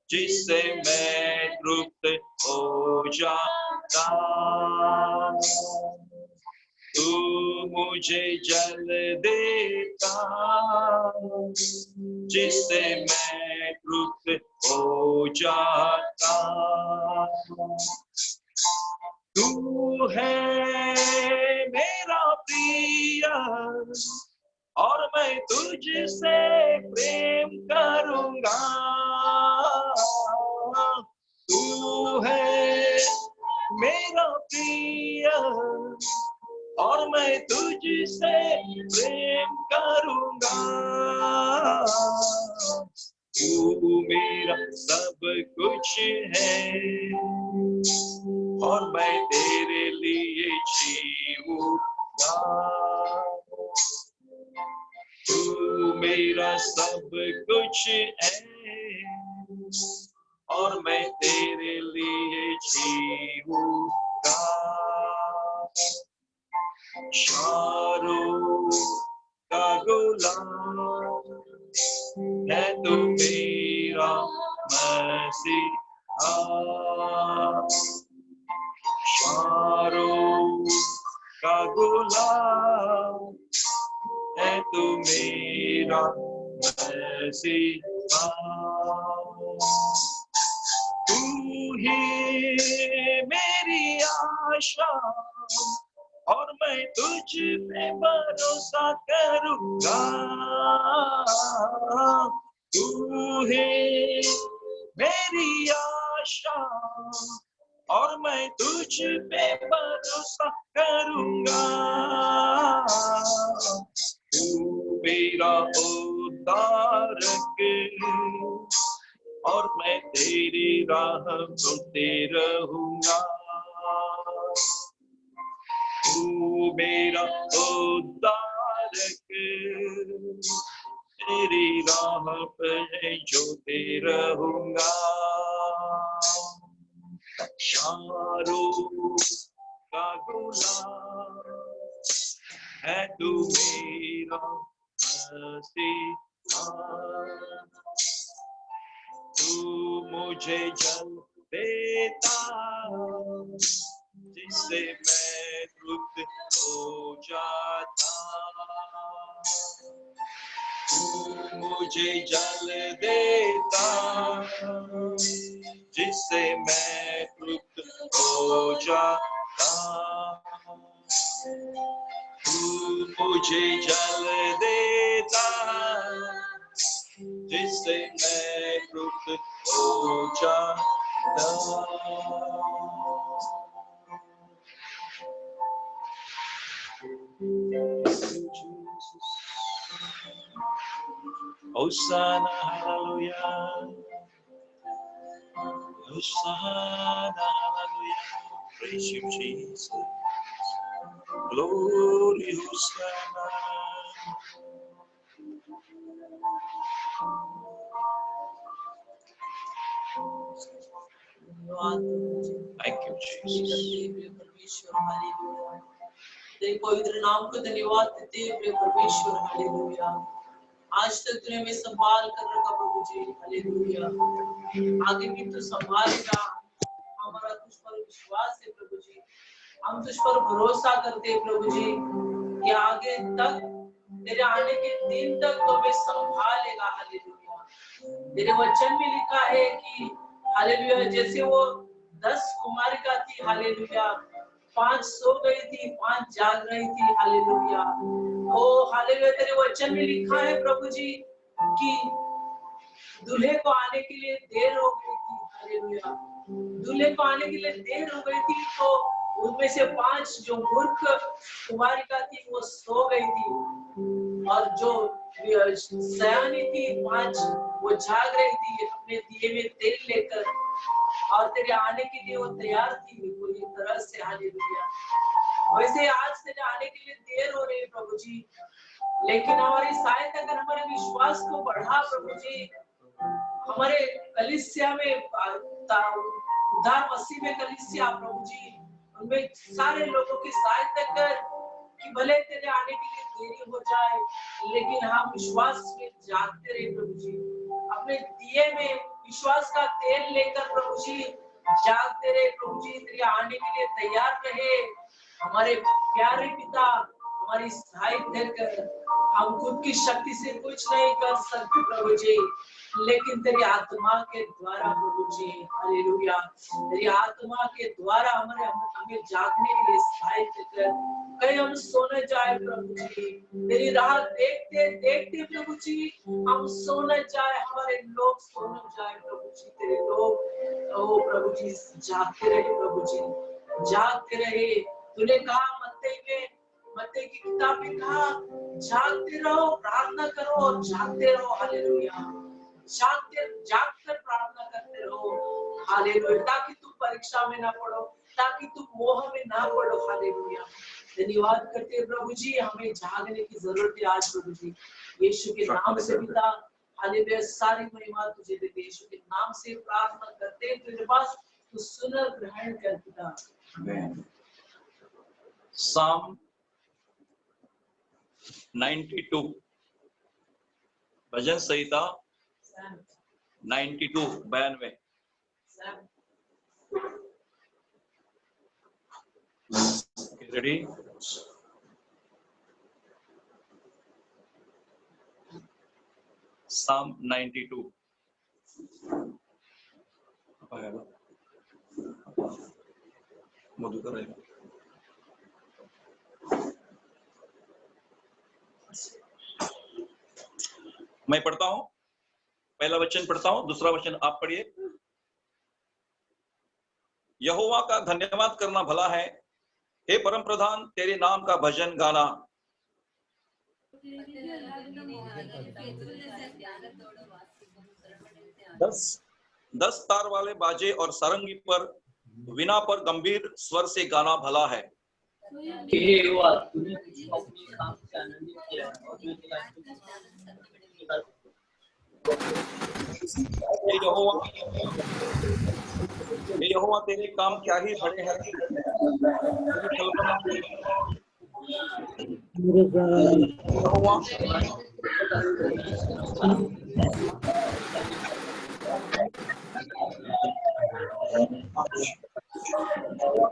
जिससे मैं तृप्त हो जाता। तू मुझे जल देता, जिससे मैं तृप्त हो जाता। तू है मेरा प्रिय और मैं तुझसे प्रेम करूंगा। तू है मेरा प्रिय और मैं तुझसे प्रेम करूंगा। तू मेरा सब कुछ है और मैं तेरे लिए जीऊंगा। तू मेरा सब कुछ है और मैं तेरे लिए जीऊंगा। शारों का गुलाम है तू मेरा मसीहा। शारों का गुलाम है तू मेरा मसीहा। तू ही मेरी आशा और मैं तुझ पे भरोसा करूंगा। तू है मेरी आशा और मैं तुझ पे भरोसा करूंगा। तू मेरा उद्धारक और मैं तेरी राह ढूंढते रहूंगा। तू मेरा उद्धारक तेरी राह पे जोते रहूंगा। शारों का गुलाम है तू मेरा मसीहा। तू मुझे जल देता, जिससे मैं तृप्त हो जाता। तू मुझे जल देता, जिससे मैं तृप्त हो जाता। तू मुझे जल देता, जिससे मैं तृप्त हो जाता। Hosanna, hallelujah. Hosanna, hallelujah. Praise you, Jesus. Glory, Hosanna. Thank you, Jesus. परमेश्वर हालेलुया। तेरे पवित्र नाम को धन्यवाद देते हैं प्रिय परमेश्वर हालेलुया। आज तक तूने हमें संभाल कर रखा प्रभु जी हालेलुया। आगे भी तू संभालेगा, हमारा तुझ पर विश्वास है प्रभु जी। हम तुझ पर भरोसा करते हैं प्रभु जी कि आगे तक तेरे आने के दिन तक तो हमें संभालेगा हालेलुया। तेरे वचन में लिखा है कि हालेलुया, जैसे वो 10 कुमारिका थी हालेलुया, 5 सो गई थी, 5 जाग रही थी हालेलुया। ओ हालेलुया, तेरे वचन में लिखा है प्रभु जी कि दूल्हे को आने के लिए देर हो गई थी हालेलुया। दूल्हे को आने के लिए देर हो गई थी तो उनमें से 5 जो मूर्ख कुमारिका थी वो सो गई थी और जो सयानी थी 5 वो जाग रही थी अपने दिए में तेल लेकर और तेरे आने के लिए वो तैयार थी पूरी तरह से हालेलुया। वैसे आज तेरे आने के लिए देर हो रही है प्रभु जी, लेकिन हमारी सहायता कर, हमारे विश्वास को बढ़ा प्रभु जी। हमारे कलीसिया में उद्धार मसीह में कलीसिया प्रभु जी उनमें सारे लोगों की सहायता कर कि भले तेरे आने के लिए देरी हो जाए लेकिन हम विश्वास में जागते रहे प्रभु जी, अपने दिए में विश्वास का तेल लेकर प्रभु जी जागते रहे प्रभु जी, तेरे आने के लिए तैयार रहे। हमारे प्यारे पिता हमारी सहायता कर, हम खुद की शक्ति से कुछ नहीं कर सकते प्रभु जी, लेकिन तेरी आत्मा के द्वारा प्रभु जी, हालेलुया, तेरी आत्मा के द्वारा हमें जागने के लिए सहायता कर। कहीं हम सो न जाए प्रभु जी, तेरी राह देखते देखते प्रभु जी हम सो न जाए, हमारे लोग सो न जाए प्रभु जी, तेरे लोग ओ प्रभु जी जागते रहे प्रभु जी, जागते रहे। तूने कहा मत्ती की किताब में कहा जागते रहो, प्रार्थना करो और जागते रहो, हालेलुया, जागकर प्रार्थना करते रहो, हालेलुया, ताकि तुम परीक्षा में ना पड़ो, ताकि तुम मोह में ना पड़ो, हालेलुया। धन्यवाद करते हैं प्रभु जी, हमें जागने की जरूरत है आज प्रभु जी, यीशु के नाम से पिता, हालेलुया, सारी महिमा तुझे देते, यीशु के नाम से प्रार्थना करते हैं तेरे पास, तू सुन और ग्रहण कर पिता। साम 92 भजन संहिता 92 92 रेडी। साम 92 मधुकर है। मैं पढ़ता हूं, पहला वचन पढ़ता हूं, दूसरा वचन आप पढ़िए। यहोवा का धन्यवाद करना भला है, हे परम प्रधान तेरे नाम का भजन गाना। 10 तार वाले बाजे और सारंगी पर वीणा पर गंभीर स्वर से गाना भला है। यहोवा तेरे काम क्या ही बड़े हैं,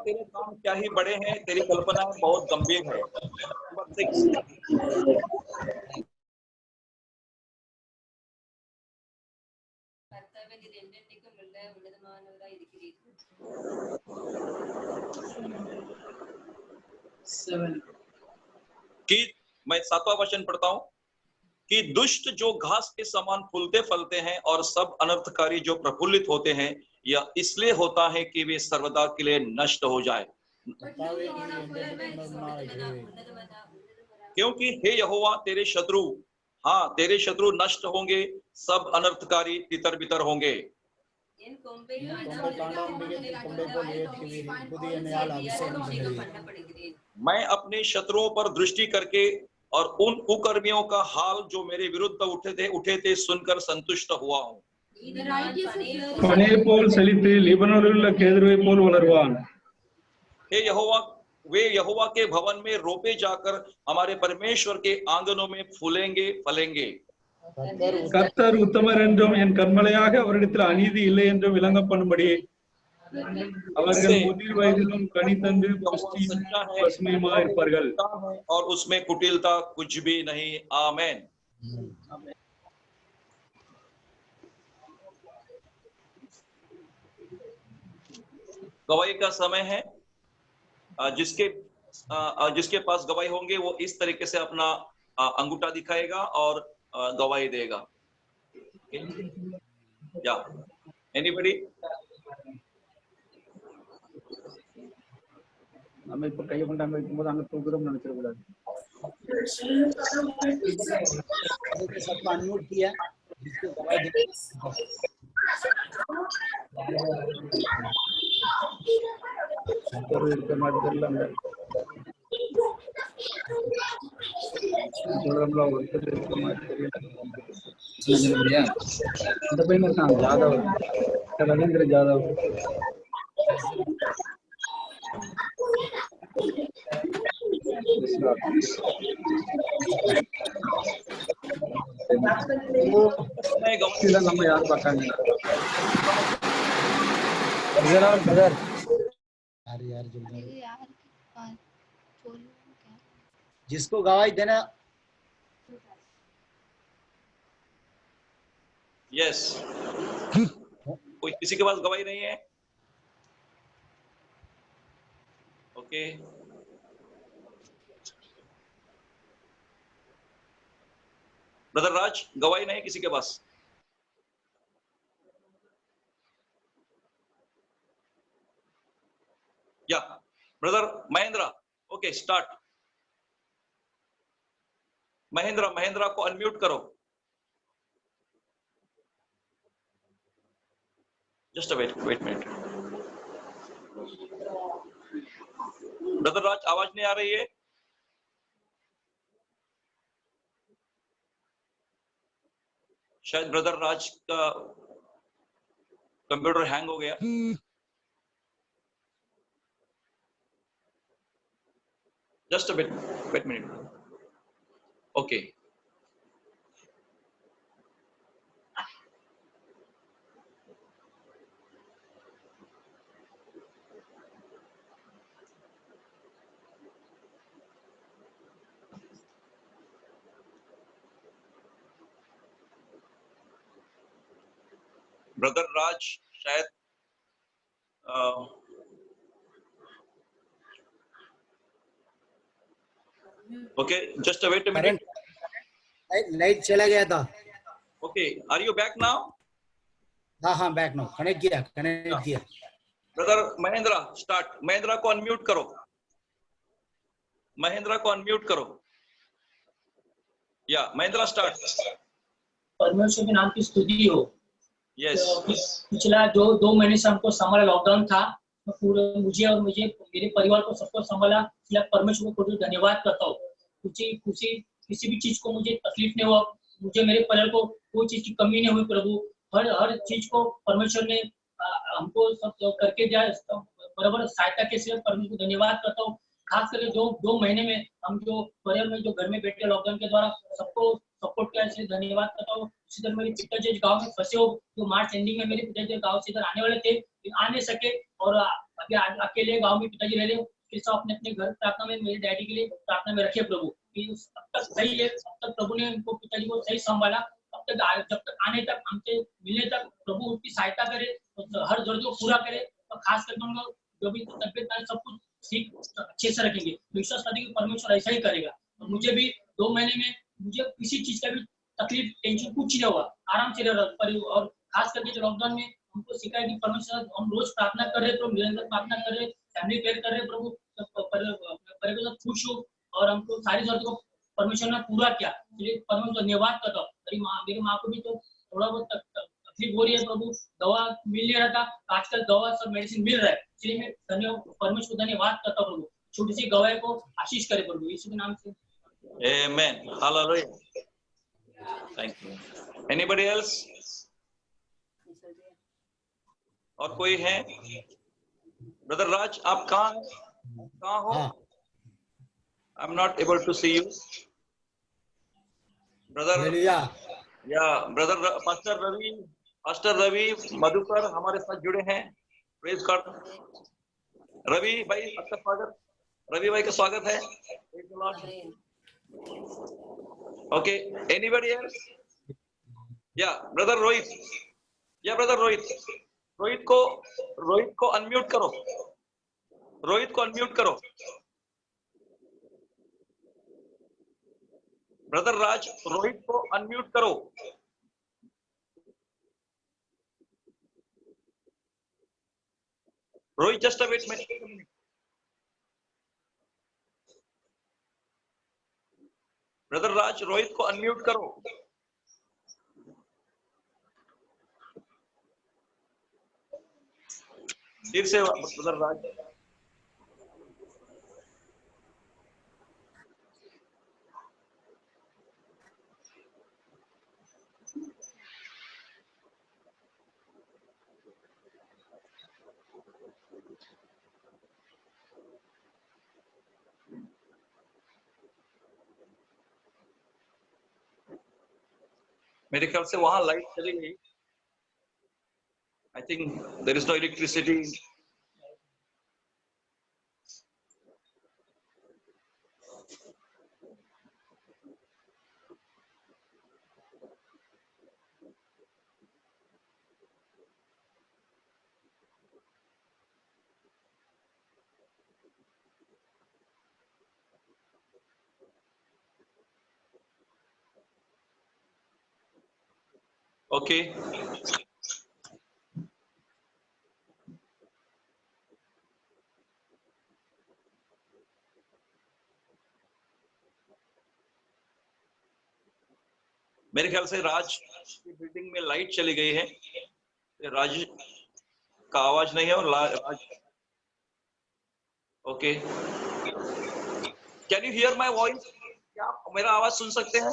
तेरे काम क्या ही बड़े हैं, तेरी कल्पना बहुत गंभीर है। कि मैं 7वां वचन पढ़ता हूं कि दुष्ट जो घास के समान फूलते फलते हैं और सब अनर्थकारी जो प्रफुल्लित होते हैं, यह इसलिए होता है कि वे सर्वदा के लिए नष्ट हो जाए। क्योंकि हे यहोवा तेरे शत्रु, हाँ तेरे शत्रु नष्ट होंगे, सब अनर्थकारी तितर बितर होंगे। मैं अपने शत्रुओं पर दृष्टि करके और उन कुकर्मियों का हाल जो मेरे विरुद्ध उठे थे सुनकर संतुष्ट हुआ हूँ। हे यहोवा, वे यहोवा के भवन में रोपे जाकर हमारे परमेश्वर के आंगनों में फूलेंगे फलेंगे। கர்த்தர் உத்தமர் என்றும் என் கண்மலையாக அவரிடத்தில் அநீதி இல்லை என்றும் விளங்க பண்ணும்படி அவர்கள் முதிர் வயதிலும் கனி தந்து பசுமையுமா இருப்பார்கள் और उसमें कुटिलता कुछ भी नहीं। आमेन। गवाही का समय है। जिसके पास गवाही होंगे वो इस तरीके से अपना अंगूठा दिखाएगा और गवाही देगा। या एनीबडी? நம்ம இப்ப கையை கொண்டாங்க இருக்கும்போது அங்க தூக்குறோம் நினைச்சிட கூடாது। सबको अनम्यूट किया, जिसको गवाही दे இருக்க மாதிரி இந்த பையன் இருக்கான் ஜாதவ், ரவீந்திர ஜாதவ்। मैं गवाही ಇಲ್ಲ ನಮ್ಮ ಯಾರು ಬೇಕಾಗಿಲ್ಲ ब्रदर यार जल्दी ये यार बोलो क्या जिसको गवाही देना यस कोई किसी के पास गवाही नहीं है ओके ब्रदर राज गवाही नहीं किसी के पास या brother Mahendra okay start Mahendra को अनम्यूट करो जस्ट वेट मिनट ब्रदर राज आवाज नहीं आ रही है शायद ब्रदर राज का कंप्यूटर हैंग हो गया just wait minute okay brother Raj शायद okay just wait a minute current light चला गया था okay are you back now हाँ हाँ बैक नो कनेक्ट किया ब्रदर महेंद्र स्टार्ट महेंद्र को अनम्यूट करो या महेंद्र स्टार्ट परमेश्वर के नाम की स्तुति हो यस पिछला जो 2 महीने से हमको संभाला लॉकडाउन था मैं पूरे मुझे मेरे परिवार को सबको संभाला इसलिए परमेश्वर को बहुत धन्यवाद करता हूँ खुशी किसी भी चीज को मुझे तकलीफ नहीं हुआ मुझे मेरे परिवार को कोई चीज की कमी नहीं हुई प्रभु हर चीज को परमेश्वर ने हमको सब करके दिया बराबर सहायता के से परमेश्वर को धन्यवाद करता हूँ खास करके जो 2 महीने में हम जो परिवार में जो घर में बैठे लॉकडाउन के द्वारा सबको सपोर्ट किया इसलिए धन्यवाद करता हूँ इसी तरह मेरे पिताजी गांव में फंसे हो जो मार्च एंडिंग में मेरे पिताजी गांव से इधर आने वाले थे आ नहीं सके और अभी अकेले गांव में पिताजी रह रहे हो अपने अपने घर प्रार्थना में मेरे डैडी के लिए प्रार्थना में रखे प्रभु अब तक सही है अब तक प्रभु ने उनको पिताजी को सही संभाला अब तक जब तक आने तक हमसे मिलने तक प्रभु उनकी सहायता करे हर जरूरत को पूरा करे और खास करके उनको जो भी तबियत सब कुछ ठीक अच्छे से रखेंगे विश्वास करते कि परमेश्वर ऐसा ही करेगा और मुझे भी 2 महीने में मुझे किसी चीज का भी तकलीफ टेंशन कुछ नहीं हुआ आराम से रह और खास करके जो लॉकडाउन में हमको सिखाया कि परमेश्वर हम रोज प्रार्थना कर रहे प्रभु निरंतर प्रार्थना कर रहे फैमिली केयर कर रहे प्रभु परिवार खुश हो और हमको सारी जरूरत को परमेश्वर ने पूरा किया इसलिए परमेश्वर धन्यवाद करता हूँ मेरी माँ को भी तो थोड़ा बहुत तकलीफ हो रही है प्रभु दवा मिल नहीं रहा था आजकल दवा सब मेडिसिन मिल रहा है इसलिए मैं परमेश्वर धन्यवाद करता हूँ प्रभु छोटी सी गवाही को आशीष करे प्रभु यीशु के नाम से amen hallelujah thank you anybody else और कोई है ब्रदर राज आप कहाँ हो I am not able to see you brother hallelujah या ब्रदर पास्टर रवि मधुकर हमारे साथ जुड़े हैं प्रेज गॉड रवि भाई आपका स्वागत रवि भाई का स्वागत है ओके एनीबॉडी एल्स या ब्रदर रोहित रोहित को अनम्यूट करो ब्रदर राज रोहित को अनम्यूट करो Rohit just wait minute brother Raj Rohit को अनम्यूट करो फिर से ब्रदर राज मेरे ख्याल से वहां लाइट चली गई। I think there is no electricity. Okay, मेरे ख्याल से राज की बिल्डिंग में लाइट चली गई है। राज का आवाज नहीं है और Raj. Okay, can you hear my voice? क्या आप मेरा आवाज सुन सकते हैं?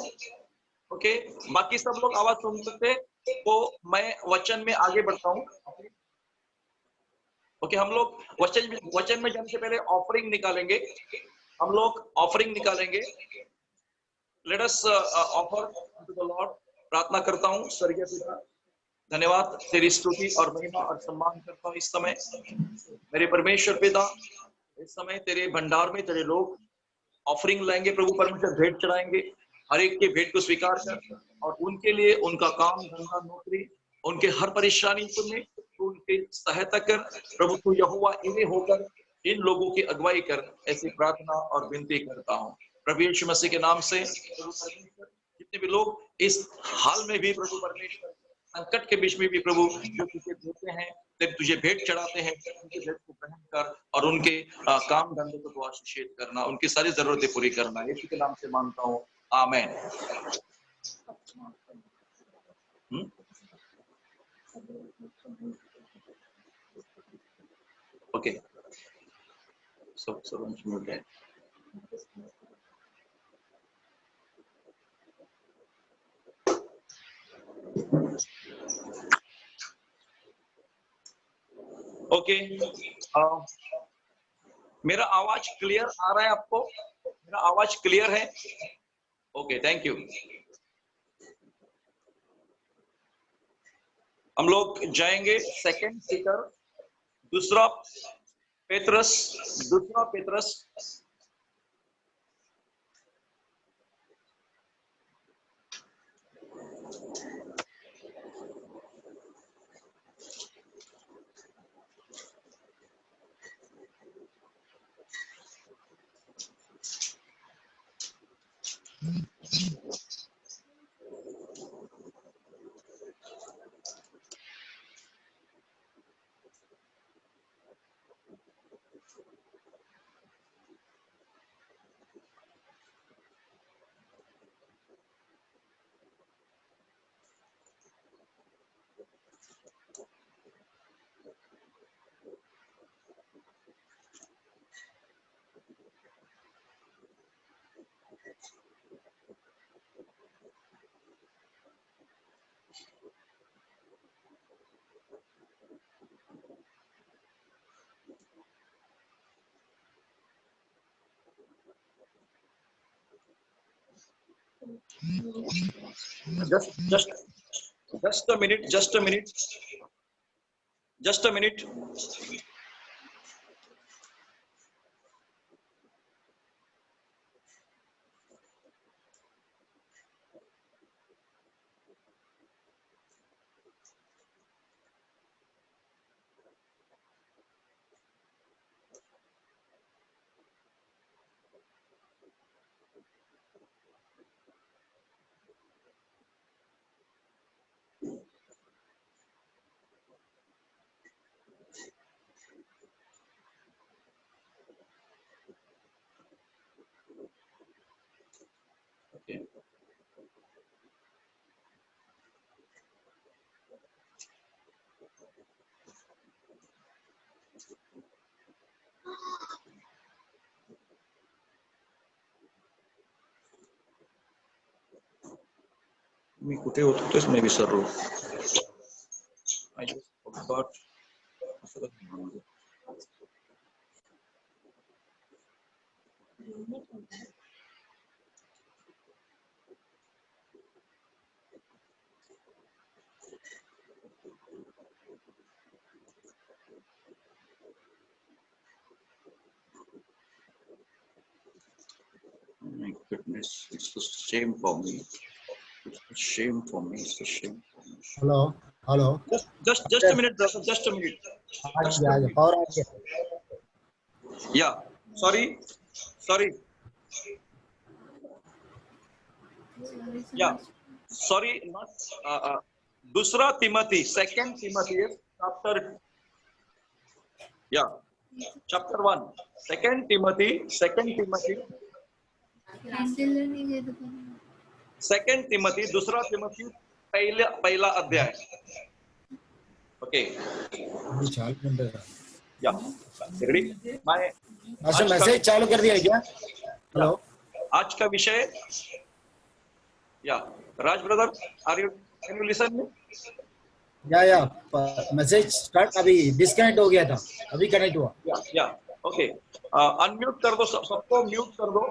ओके, बाकी सब लोग आवाज सुन सकते हैं तो मैं वचन में आगे बढ़ता हूँ। ओके, हम लोग वचन में जाने से पहले ऑफरिंग निकालेंगे। हम लोग ऑफरिंग निकालेंगे। Let us offer to the Lord. प्रार्थना करता हूँ स्वर्गीय पिता, धन्यवाद तेरी स्तुति और महिमा और सम्मान करता हूँ इस समय। मेरे परमेश्वर पिता, इस समय तेरे भंडार में तेरे लोग ऑफरिंग लाएंगे प्रभु परमेश्वर, भेंट चढ़ाएंगे। हर एक के भेंट को स्वीकार कर और उनके लिए उनका काम धंधा नौकरी, उनके हर परेशानी में उनकी सहायता कर प्रभु। तू यहोवा इन्हें होकर इन लोगों की अगुवाई कर, ऐसी प्रार्थना और विनती करता हूँ प्रभु यीशु मसीह के नाम से। प्रभु परमेश्वर, जितने भी लोग इस हाल में भी प्रभु परमेश्वर संकट के बीच में भी प्रभु जो तुझे देते हैं, तुझे भेंट चढ़ाते हैं, उनके भेंट को ग्रहण कर और उनके काम धंधे को आशीषित करना, उनकी सारी जरूरतें पूरी करना। यीशु के नाम से मांगता हूँ, आमेन। ओके, सब म्यूट है। ओके, मेरा आवाज क्लियर आ रहा है आपको? मेरा आवाज क्लियर है? Okay, thank you. हम लोग जाएंगे सेकंड पीटर, दूसरा पेतरस just a minute. Okay. मी कुठे होतो तेच मी विसरलो. I just forgot. goodness, it's a shame for me. It's a shame for me. It's a shame for me. Hello hello Just a minute, brother. Just a minute. आ Just गया a आ गया minute. Power आ गया Yeah. Sorry. Yeah. Sorry. Not. दूसरा Timothy, second Timothy chapter. Yeah. Chapter 1. Second Timothy. Second Timothy. दूसरा तिमोथी पहला अध्याय. Okay. अभी चालू कर रहा है Yeah. Ready? मैं अच्छा मैसेज चालू कर दिया है क्या हेलो आज का विषय. Yeah. Raj brother, can you listen me? या मैसेज स्टार्ट अभी डिस्कनेक्ट हो गया था अभी कनेक्ट हुआ Yeah. Okay. अनम्यूट कर दो, सबको म्यूट कर दो.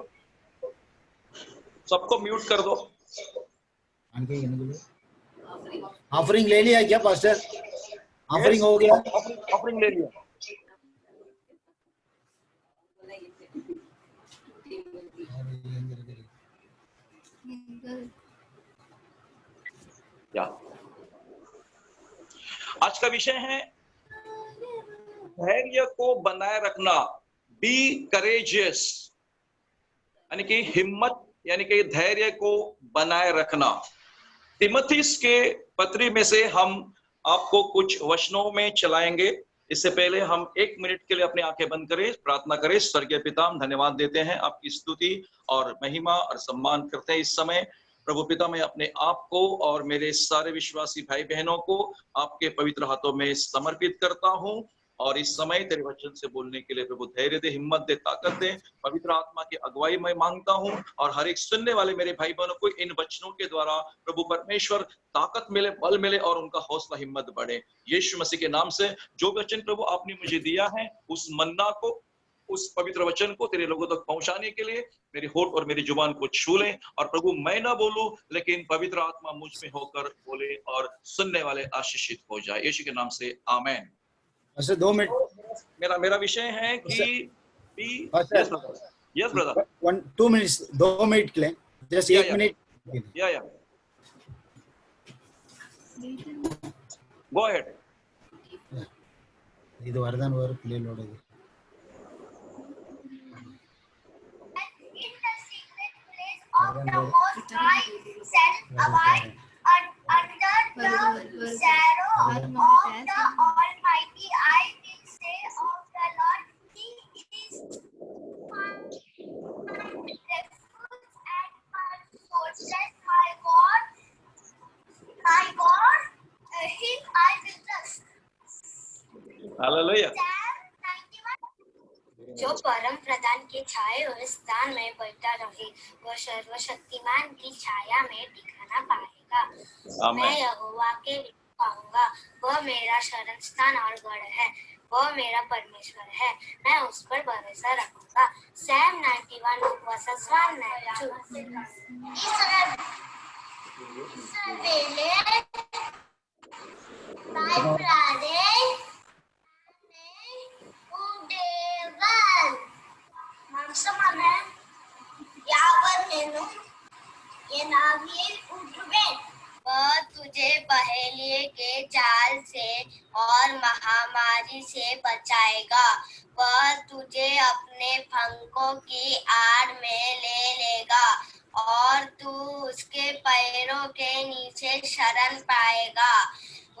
सबको म्यूट कर दो. ऑफरिंग ले लिया क्या पास्टर ऑफरिंग हो गया ऑफरिंग ले लिया. Yeah. आज का विषय है धैर्य को बनाए रखना. बी करेजियस, यानी कि हिम्मत, यानी कि धैर्य को बनाए रखना. तिमोथीस के पत्री में से हम आपको कुछ वचनों में चलाएंगे. इससे पहले हम 1 मिनट के लिए अपनी आंखें बंद करें, प्रार्थना करें. स्वर्गीय पिता, हम धन्यवाद देते हैं, आपकी स्तुति और महिमा और सम्मान करते हैं. इस समय प्रभु पिता, मैं अपने आप को और मेरे सारे विश्वासी भाई बहनों को आपके पवित्र हाथों में समर्पित करता हूं. और इस समय तेरे वचन से बोलने के लिए प्रभु धैर्य दे, हिम्मत दे, ताकत दे. पवित्र आत्मा की अगुवाई मैं मांगता हूं और हर एक सुनने वाले मेरे भाई बहनों को इन वचनों के द्वारा प्रभु परमेश्वर ताकत मिले, बल मिले और उनका हौसला हिम्मत बढ़े. यीशु मसीह के नाम से जो वचन प्रभु आपने मुझे दिया है, उस मन्ना को, उस पवित्र वचन को तेरे लोगों तक पहुंचाने के लिए मेरी होठ और मेरी जुबान को छू ले. और प्रभु मैं ना बोलूं, लेकिन पवित्र आत्मा मुझ में होकर बोले और सुनने वाले आशीषित हो जाए. यीशु के नाम से आमेन. अच्छा 2 मिनट मेरा विषय है कि यस ब्रदर 2 मिनट्स 2 मिनट के लिए जस्ट 1 मिनट या गो अहेड. ಇದು ವರದಾನ ವರ ಪ್ಲೇ ಲೋಡ್ ಇದೆ of the Most High shall abide under the shadow of the Almighty. I will say of the Lord, He is my refuge and my fortress, my God, Him I will trust. Hallelujah. जो परम प्रधान की छाए हुए स्थान में बैठा रहे, वो सर्वशक्तिमान की छाया में ठिकाना पाएगा. मैं यहोवा के पाऊंगा, वह मेरा शरण स्थान और गढ़ है, वह मेरा परमेश्वर है, मैं उस पर भरोसा रखूंगा. Psalm 91 verses 1 and 2. ಮಾಂಸಮನೆ ಯಾವನೇನು ಏನಾಗಿ ಉठवे वह तुझे पहेलिए के जाल से और महामारी से बचाएगा. वह तुझे अपने पंखों की आड़ में ले लेगा और तू उसके पैरों के नीचे शरण पाएगा.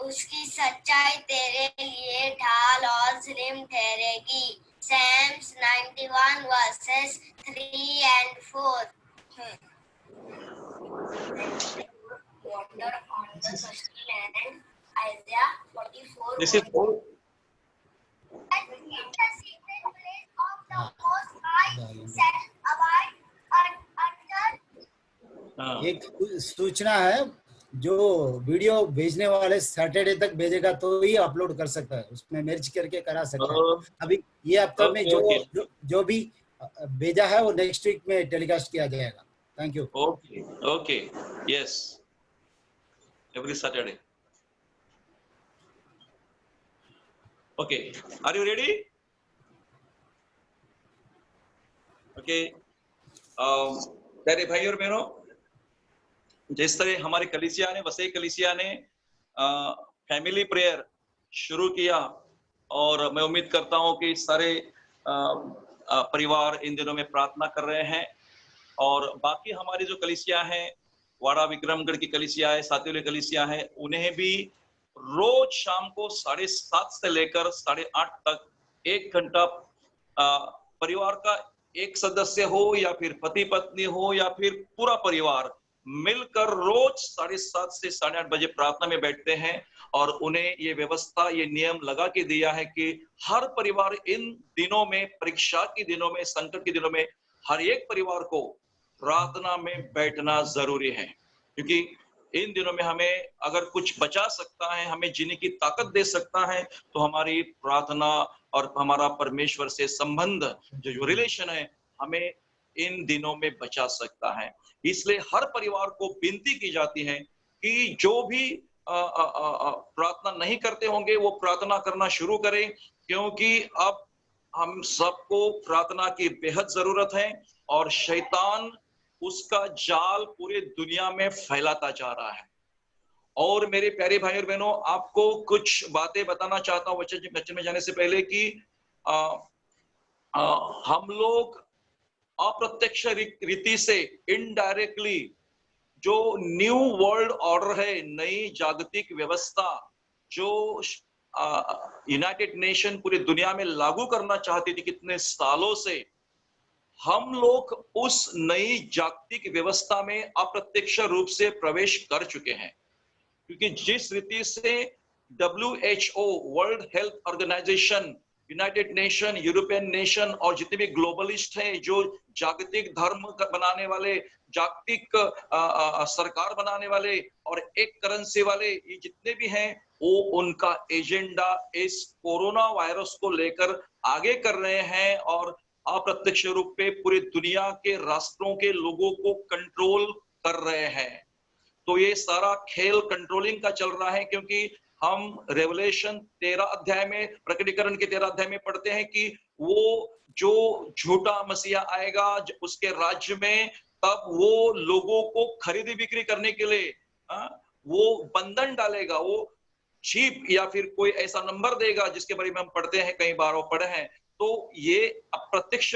उसकी सच्चाई तेरे लिए ढाल और ज़िम ठहरेगी. Psalms 91 verses 3 and 4. Water on the thirsty land. Isaiah 44. This is all. In the secret place of the Most High shall abide under. एक सूचना है, जो वीडियो भेजने वाले सैटरडे तक भेजेगा तो ही अपलोड कर सकता है, उसमें मैच करके करा सकता है. अभी ये हफ्ता में जो भी भेजा है वो नेक्स्ट वीक में टेलीकास्ट किया जाएगा. Thank you. Okay yes, every Saturday. Okay, are you ready? Okay, प्यारे भाई और बहनों, जिस तरह हमारी कलीसिया ने, वसई कलीसिया ने फैमिली प्रेयर शुरू किया, और मैं उम्मीद करता हूं कि सारे परिवार इन दिनों में प्रार्थना कर रहे हैं। और बाकी हमारी जो कलीसिया है, वाड़ा विक्रमगढ़ की कलीसिया है, सातिवली कलीसिया है, उन्हें भी रोज शाम को 7:30 से लेकर 8:30 तक 1 घंटा परिवार का एक सदस्य हो या फिर पति पत्नी हो या फिर पूरा परिवार मिलकर रोज 7:30 से 8:30 बजे प्रार्थना में बैठते हैं। और उन्हें ये व्यवस्था, ये नियम लगा के दिया है कि हर परिवार इन दिनों में, परीक्षा के दिनों में, संकट के दिनों में, हर एक परिवार को प्रार्थना में बैठना जरूरी है। क्योंकि इन दिनों में हमें अगर कुछ बचा सकता है, हमें जीने की ताकत दे सकता है, तो हमारी प्रार्थना और हमारा परमेश्वर से संबंध, जो रिलेशन है, हमें इन दिनों में बचा सकता है। इसलिए हर परिवार को विनती की जाती है कि जो भी प्रार्थना नहीं करते होंगे वो प्रार्थना करना शुरू करें, क्योंकि अब हम सबको प्रार्थना की बेहद जरूरत है। और शैतान उसका जाल पूरे दुनिया में फैलाता जा रहा है। और मेरे प्यारे भाई और बहनों, आपको कुछ बातें बताना चाहता हूं वचन में जाने से पहले कि हम लोग अप्रत्यक्ष रीति से, इनडायरेक्टली, जो न्यू वर्ल्ड ऑर्डर है, नई जागतिक व्यवस्था जो यूनाइटेड नेशन पूरी दुनिया में लागू करना चाहती थी कितने सालों से, हम लोग उस नई जागतिक व्यवस्था में अप्रत्यक्ष रूप से प्रवेश कर चुके हैं। क्योंकि जिस रीति से WHO, World Health Organization, United Nation, European Nation और जितने भी ग्लोबलिस्ट हैं, जो जागतिक धर्म बनाने वाले, जागतिक सरकार बनाने वाले और एक करेंसी वाले, ये जितने भी हैं, वो उनका एजेंडा इस कोरोना वायरस को लेकर आगे कर रहे हैं और अप्रत्यक्ष रूप पे पूरी दुनिया के राष्ट्रों के लोगों को कंट्रोल कर रहे हैं। तो ये सारा खेल कंट्रोलिंग का चल रहा है, क्योंकि हम रेवलेशन 13 अध्याय में, प्रकटीकरण के 13 अध्याय में पढ़ते हैं कि वो जो झूठा मसीहा आएगा उसके राज्य में, तब वो लोगों को खरीदी बिक्री करने के लिए वो बंधन डालेगा, वो चीप या फिर कोई ऐसा नंबर देगा जिसके बारे में हम पढ़ते हैं, कई बार पढ़े हैं। तो ये प्रत्यक्ष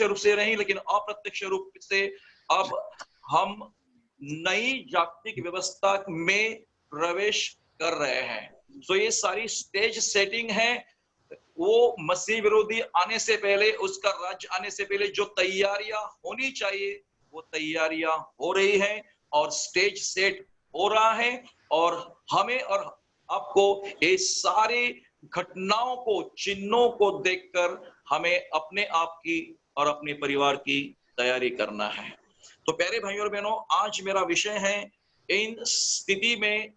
रूप से नहीं, लेकिन अप्रत्यक्ष रूप से अब हम नई जागतिक व्यवस्था में प्रवेश कर रहे हैं। तो ये सारी स्टेज सेटिंग है। वो मसीह विरोधी आने से पहले, उसका राज्य आने से पहले जो तैयारियां होनी चाहिए, वो तैयारियां हो रही हैं और स्टेज सेट हो रहा है। और हमें और आपको ये सारी घटनाओं को, चिन्हों को देखकर हमें अपने आप की और अपने परिवार की तैयारी करना है। तो प्यारे भाइयों और बहनों, आज मेरा विषय है इन स्थिति में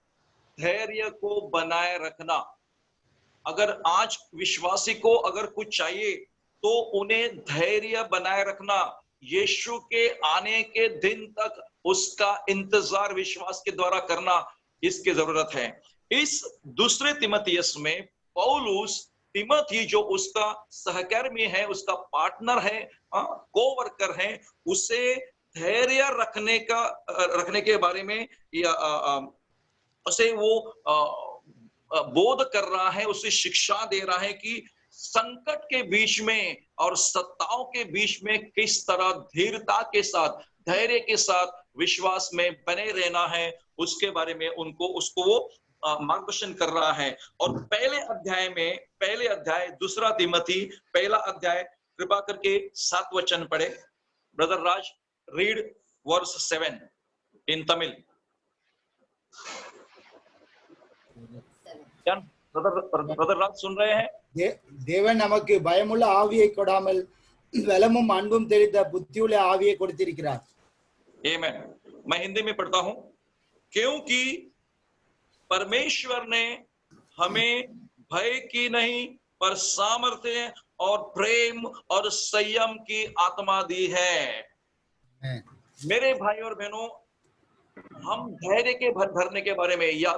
धैर्य को बनाए रखना। अगर आज विश्वासी को अगर कुछ चाहिए तो उन्हें धैर्य बनाए रखना, यीशु के आने के दिन तक उसका इंतजार विश्वास के द्वारा करना, इसकी जरूरत है। इस दूसरे तिमोथियस में पौलुस तिमोथी, जो उसका सहकर्मी है, उसका पार्टनर है, कोवर्कर है, उसे धैर्य रखने के बारे में उसे वो बोध कर रहा है, उसे शिक्षा दे रहा है कि संकट के बीच में और सत्ताओं के बीच में किस तरह धीरता के साथ, धैर्य के साथ विश्वास में बने रहना है, उसके बारे में उसको वो मार्गदर्शन कर रहा है। और पहले अध्याय 2 तिमोथी पहला अध्याय, कृपा करके 7 वचन पढ़े। ब्रदर राज, रीड वर्स 7 इन तमिल। ब्रदर राज सुन रहे हैं? தேவன் நமக்கு பயமுள்ள ஆவியை கொடாமல் பலமும் அன்பும் தெரிந்த புத்தியுள்ள ஆவியை கொடுத்திருக்கிறார்। आमेन। मैं हिंदी में पढ़ता हूं। क्योंकि परमेश्वर ने हमें भय की नहीं पर सामर्थ्य और प्रेम और संयम की आत्मा दी है। मेरे भाई और बहनों, हम धैर्य के भरने के बारे में या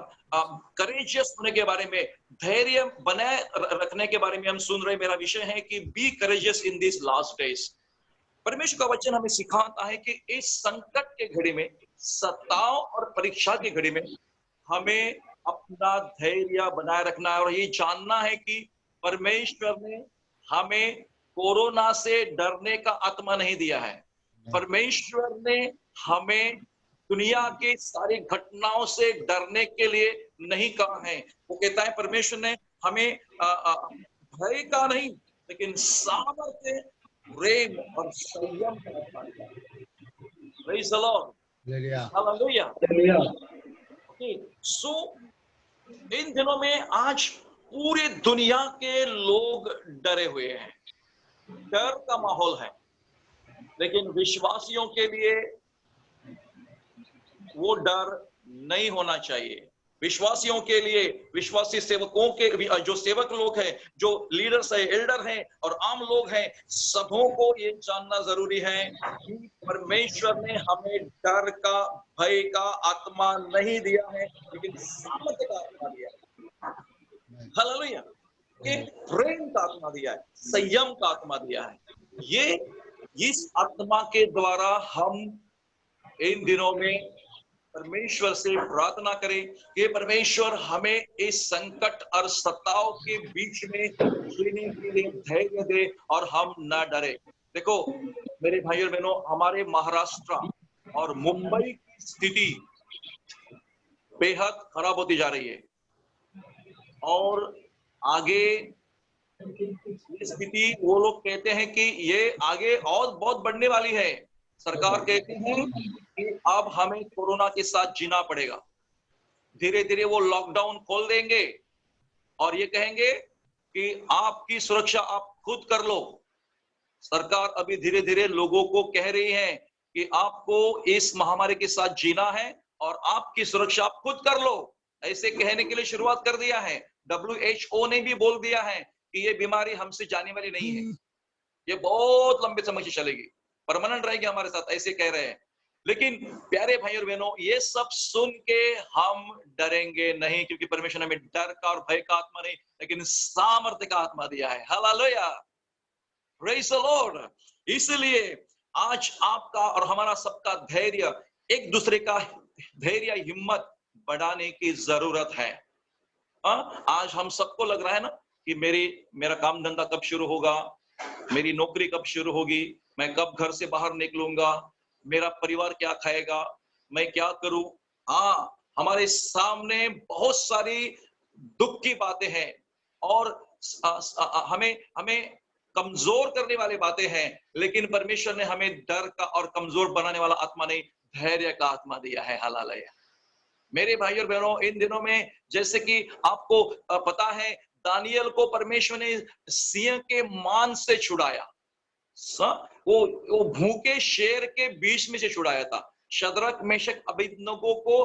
करेजियस होने के बारे में, धैर्य बनाए रखने के बारे में हम सुन रहे। मेरा विषय है कि be courageous in this last days. परमेश्वर का वचन हमें सिखाता है कि इस संकट के घड़ी में, सताव और परीक्षा की घड़ी में हमें अपना धैर्य बनाए रखना है और ये जानना है कि परमेश्वर ने हमें कोरोना से डरने का आत्मा नहीं दिया है। परमेश्वर ने हमें दुनिया के सारी घटनाओं से डरने के लिए नहीं कहा है। वो कहता है परमेश्वर ने हमें भय का नहीं लेकिन सामर्थ्य, प्रेम और संयम का आत्मा दिया है। Praise the Lord. Hallelujah. सो इन दिनों में आज पूरी दुनिया के लोग डरे हुए हैं, डर का माहौल है, लेकिन विश्वासियों के लिए वो डर नहीं होना चाहिए। विश्वासियों के लिए, विश्वासी सेवकों के, जो सेवक लोग हैं, जो लीडर्स है, एल्डर हैं और आम लोग हैं, सबों को ये जानना जरूरी है कि परमेश्वर ने हमें डर का, भय का आत्मा नहीं दिया है, लेकिन सामर्थ्य का आत्मा दिया है। हालेलुया। एक प्रेम का आत्मा दिया है, संयम का आत्मा दिया है। ये इस आत्मा के द्वारा हम इन दिनों में परमेश्वर से प्रार्थना करें कि परमेश्वर हमें इस संकट और सताव के बीच में जीने के लिए धैर्य दे और हम न डरे। देखो मेरे भाई और बहनों, हमारे महाराष्ट्र और मुंबई की स्थिति बेहद खराब होती जा रही है और आगे ये स्थिति, वो लोग कहते हैं कि ये आगे और बहुत बढ़ने वाली है। सरकार कहती है कि अब हमें कोरोना के साथ जीना पड़ेगा। धीरे धीरे वो लॉकडाउन खोल देंगे और ये कहेंगे कि आपकी सुरक्षा आप खुद कर लो। सरकार अभी धीरे धीरे लोगों को कह रही है कि आपको इस महामारी के साथ जीना है और आपकी सुरक्षा आप खुद कर लो। ऐसे कहने के लिए शुरुआत कर दिया है। WHO ने भी बोल दिया है कि ये बीमारी हमसे जाने वाली नहीं है, ये बहुत लंबे समय से चलेगी, परमानेंट रहेगी हमारे साथ, ऐसे कह रहे हैं। लेकिन प्यारे भाई और बहनों, ये सब सुन के हम डरेंगे नहीं, क्योंकि परमेश्वर ने हमें डर का और भय का आत्मा नहीं लेकिन सामर्थ्य का आत्मा दिया है। Hallelujah, praise the Lord. इसलिए आज आपका और हमारा सबका धैर्य, एक दूसरे का धैर्य, हिम्मत बढ़ाने की जरूरत है। आज हम सबको लग रहा है ना कि मेरा काम धंधा कब शुरू होगा, मेरी नौकरी कब शुरू होगी, मैं कब घर से बाहर निकलूंगा, मेरा परिवार क्या खाएगा, मैं क्या करूं। हाँ, हमारे सामने बहुत सारी दुख की बातें हैं और हमें कमजोर करने वाली बातें हैं, लेकिन परमेश्वर ने हमें डर का और कमजोर बनाने वाला आत्मा नहीं, धैर्य का आत्मा दिया है। हालेलुया। मेरे भाई और बहनों, इन दिनों में जैसे कि आपको पता है, दानियल को परमेश्वर ने सिंह के मान से छुड़ाया, वो भूखे शेर के बीच में से छुड़ाया था। शद्रक, मेशक, अबेदनगो को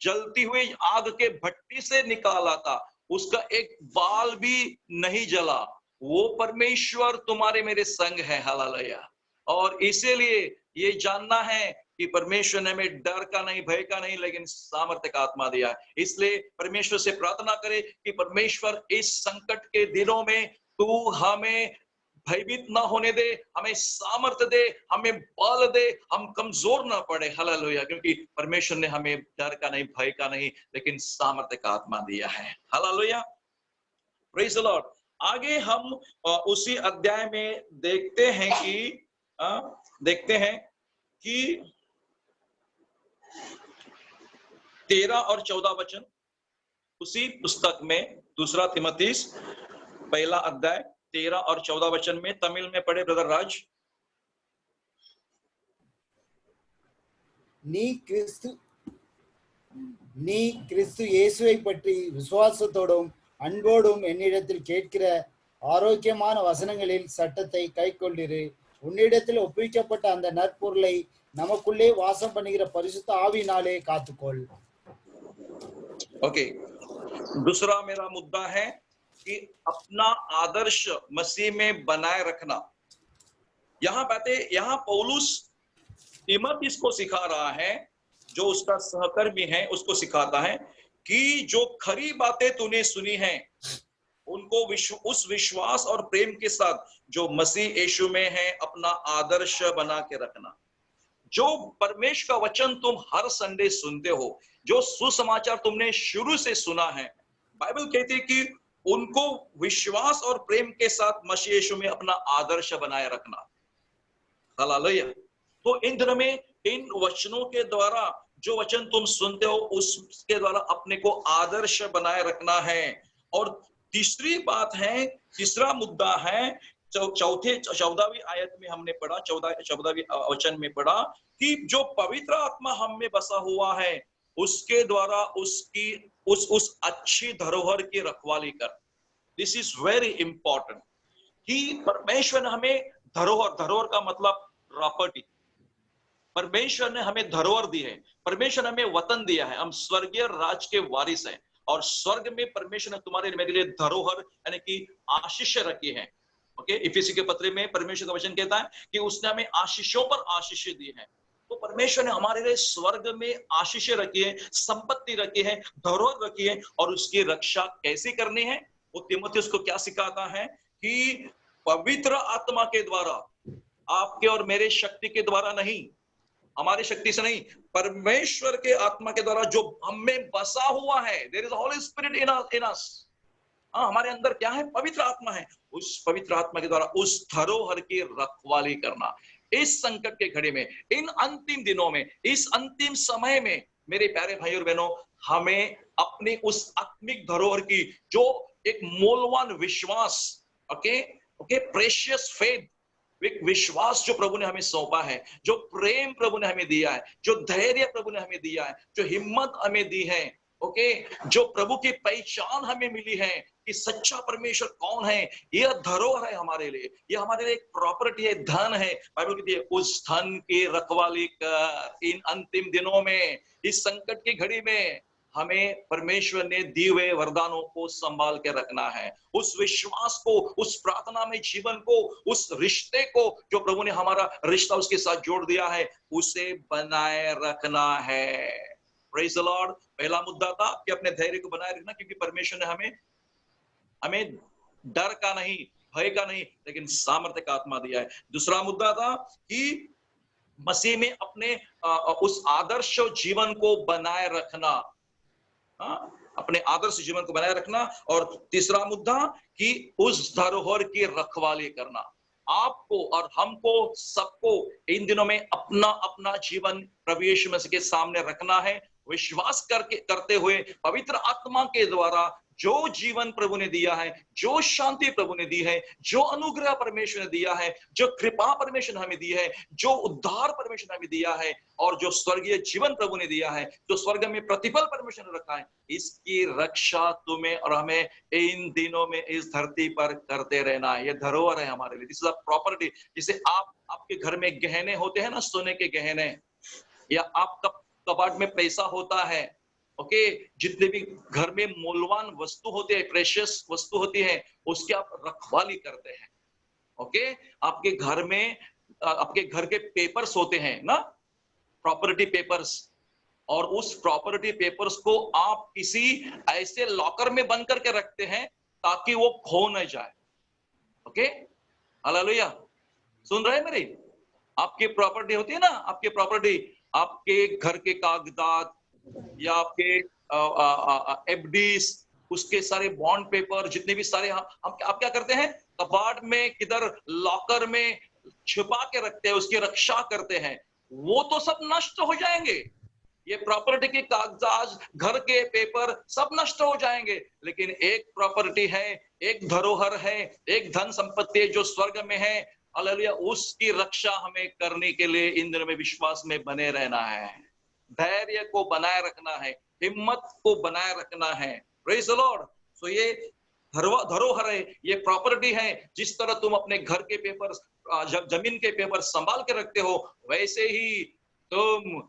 जलती हुई आग के भट्टी से निकाला था, उसका एक बाल भी नहीं जला। वो परमेश्वर तुम्हारे मेरे संग है। हालेलुया। और इसीलिए ये जानना है कि परमेश्वर ने हमें डर का नहीं, भय का नहीं, लेकिन सामर्थ्य का आत्मा दिया है। इसलिए परमेश्वर से प्रार्थना करें कि परमेश्वर इस संकट के दिनों में तू हमें भयभीत ना होने दे, हमें सामर्थ्य दे, हमें बल दे, हम कमजोर ना पड़े। हालेलुया। क्योंकि परमेश्वर ने हमें डर का नहीं, भय का नहीं, लेकिन सामर्थ्य का आत्मा दिया है। Hallelujah, praise the Lord. आगे हम उसी अध्याय में देखते हैं कि 13 और 14 वचन उसी पुस्तक में, दूसरा तिमोथी पहला अध्याय 13 और 14 वचन में। तमिल में पढ़े ब्रदर राज। நீ கிறிஸ்து இயேசுவை பற்றி விசுவாசத்தோடும் அன்போடும் என்னிடத்தில் கேட்கிற ஆரோக்கியமான வசனங்களில் சட்டத்தை கைக்கொண்டிரு. உன்னிடத்தில் ஒப்புவிக்கப்பட்ட அந்த நற்பொருளை நமக்குள்ளே வாசம் பண்ணுகிற பரிசுத்த ஆவியினாலே காத்துக்கொள். ओके, दूसरा मेरा मुद्दा है कि अपना आदर्श मसीह में बनाए रखना। यहाँ पौलुस तीमुथियुस को सिखा रहा है, जो उसका सहकर्मी है, उसको सिखाता है कि जो खरी बातें तूने सुनी हैं उनको उस विश्वास और प्रेम के साथ जो मसीह यीशु में है अपना आदर्श बना के रखना। जो परमेश्वर का वचन तुम हर संडे सुनते हो, जो सुसमाचार तुमने शुरू से सुना है, बाइबल कहती है कि उनको विश्वास और प्रेम के साथ मसीह यीशु में अपना आदर्श बनाए रखना। हालेलुया। तो इन दिनों में इन वचनों के द्वारा जो वचन तुम सुनते हो उसके द्वारा अपने को आदर्श बनाए रखना है। और तीसरी बात है, तीसरा मुद्दा है, 14वीं आयत में हमने पढ़ा, 14वीं वचन में पढ़ा कि जो पवित्र आत्मा हम में बसा हुआ है उसके द्वारा उसकी उस अच्छी धरोहर की रखवाली कर। दिस इज वेरी इंपॉर्टेंट कि परमेश्वर ने हमें धरोहर का मतलब प्रॉपर्टी, परमेश्वर ने हमें धरोहर दी है, परमेश्वर ने हमें वतन दिया है, हम स्वर्गीय राज के वारिस हैं। और स्वर्ग में परमेश्वर ने तुम्हारे मेरे लिए धरोहर यानी कि आशीष रखी है। ओके, इफिसी के पत्र में परमेश्वर का वचन कहता है कि उसने हमें आशीषों पर आशीष दी है। तो परमेश्वर ने हमारे लिए स्वर्ग में आशीष रखी है, संपत्ति रखी है, धरोहर रखी है। और उसकी रक्षा कैसे करनी है वो तीमुथियुस को क्या सिखाता है कि पवित्र आत्मा के द्वारा, आपके और मेरे शक्ति के द्वारा नहीं, हमारी शक्ति से नहीं, परमेश्वर के आत्मा के द्वारा जो हमें बसा हुआ है, there is Holy Spirit in us. हमारे अंदर क्या है? पवित्र आत्मा है। उस पवित्र आत्मा के द्वारा उस धरोहर की रखवाली करना। इस संकट के घड़ी में, इन अंतिम दिनों में, इस अंतिम समय में मेरे प्यारे भाई और बहनों, हमें अपनी उस आत्मिक धरोहर की जो एक मूल्यवान विश्वास, ओके प्रेशियस फेथ, एक विश्वास जो प्रभु ने हमें सौंपा है, जो प्रेम प्रभु ने हमें दिया है, जो धैर्य प्रभु ने हमें दिया है, जो हिम्मत हमें दी है, ओके, जो प्रभु की पहचान हमें मिली है कि सच्चा परमेश्वर कौन है, यह धरोहर है हमारे लिए, यह हमारे लिए एक प्रॉपर्टी है, धन है। बाइबल कहती है उस धन की रखवाली कर। इन अंतिम दिनों में, इस संकट की घड़ी में हमें परमेश्वर ने दिए हुए वरदानों को संभाल के रखना है। उस विश्वास को, उस प्रार्थना में जीवन को, उस रिश्ते को जो प्रभु ने हमारा रिश्ता उसके साथ जोड़ दिया है, उसे बनाए रखना है। Praise the Lord. पहला मुद्दा था कि अपने धैर्य को बनाए रखना, क्योंकि परमेश्वर ने हमें डर का नहीं, भय का नहीं, लेकिन सामर्थ्य का आत्मा दिया है। दूसरा मुद्दा था कि मसीह में अपने उस आदर्श जीवन को बनाए रखना, अपने आदर्श जीवन को बनाए रखना। और तीसरा मुद्दा कि उस धरोहर की रखवाली करना। आपको और हमको सबको इन दिनों में अपना अपना जीवन प्रभु यीशु मसीह के सामने रखना है, विश्वास करते हुए पवित्र आत्मा के द्वारा जो जीवन प्रभु ने दिया है, जो शांति प्रभु ने दी है, जो अनुग्रह परमेश्वर ने दिया है, जो कृपा परमेश्वर ने हमें दी है, जो उद्धार परमेश्वर ने हमें दिया है, और जो स्वर्गीय जीवन प्रभु ने दिया है, जो स्वर्ग में प्रतिफल परमेश्वर ने रखा है, इसकी रक्षा तुम्हें और हमें इन दिनों में इस धरती पर करते रहना है। ये धरोहर है हमारे लिए, दिस इज अ प्रॉपर्टी। जिसे आपके घर में गहने होते हैं ना, सोने के गहने, या आपका कबाड़ में पैसा होता है, ओके, जितने भी घर में मूल्यवान वस्तु होते हैं, प्रेशियस वस्तु होती है, उसकी आप रखवाली करते हैं। ओके, आपके घर में आपके घर के पेपर्स होते हैं ना, प्रॉपर्टी पेपर्स, और उस प्रॉपर्टी पेपर्स को आप किसी ऐसे लॉकर में बंद करके रखते हैं ताकि वो खो न जाए। Okay, hallelujah. सुन रहे हैं मेरी? आपकी प्रॉपर्टी होती है ना, आपकी प्रॉपर्टी, आपके घर के कागजात या आपके एफडीज, उसके सारे बॉन्ड पेपर, जितने भी सारे आप क्या करते हैं? कबाड़ में, किधर लॉकर में छुपा के रखते हैं, उसकी रक्षा करते हैं। वो तो सब नष्ट हो जाएंगे, ये प्रॉपर्टी के कागजात, घर के पेपर सब नष्ट हो जाएंगे, लेकिन एक प्रॉपर्टी है, एक धरोहर है, एक धन संपत्ति है जो स्वर्ग में है, हालेलुया, उसकी रक्षा हमें करने के लिए इन दिनों में विश्वास में बने रहना है, धैर्य को बनाए रखना है, हिम्मत को बनाए रखना है। Praise the Lord. सो ये धरोहर है, ये प्रॉपर्टी है। जिस तरह तुम अपने घर के पेपर, जमीन के पेपर संभाल के रखते हो, वैसे ही तुम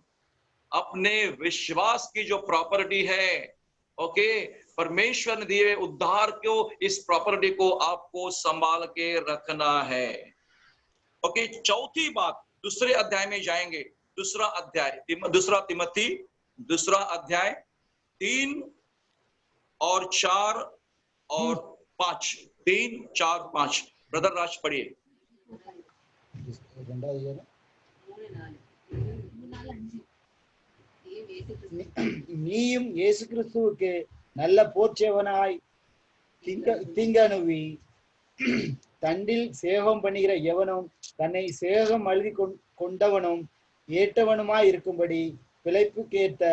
अपने विश्वास की जो प्रॉपर्टी है, ओके, परमेश्वर ने दिए उद्धार को, इस प्रॉपर्टी को आपको संभाल के रखना है। ओके, चौथी बात, दूसरे अध्याय में जाएंगे। दूसरा अध्याय, दूसरा तिमोथी, दूसरा अध्याय 3 और 4 और 5, 3, 4, 5। ब्रदर राज पढ़िए। நீயும் இயேசு கிறிஸ்துவுக்கு நல்ல போர்ச்சேவனாய் தீங்கனுவி தண்டில் சேகம் பண்ணுகிற எவனும் தன்னை சேகம் அழுதி கொண்டவனும் ஏற்றவனுமாய் இருக்கும்படி பிழைப்புக்கேற்ற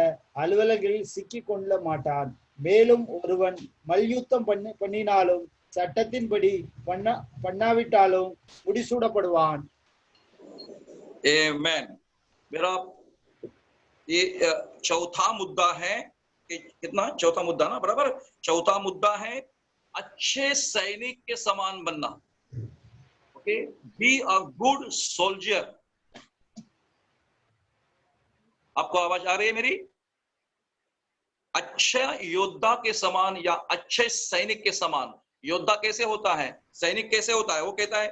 அலுவலர்களில் சிக்கி கொள்ள மாட்டான். மேலும் ஒருவன் மல்யுத்தம் பண்ணினாலும் சட்டத்தின்படி பண்ணாவிட்டாலும் முடிசூடப்படுவான். आमेन। मेरा ये चौथा मुद्दा है कि कितना चौथा मुद्दा ना बराबर, चौथा मुद्दा है अच्छे सैनिक के समान बनना। Okay, be a good soldier. आपको आवाज आ रही है मेरी? अच्छे योद्धा के समान या अच्छे सैनिक के समान। योद्धा कैसे होता है, सैनिक कैसे होता है? वो कहता है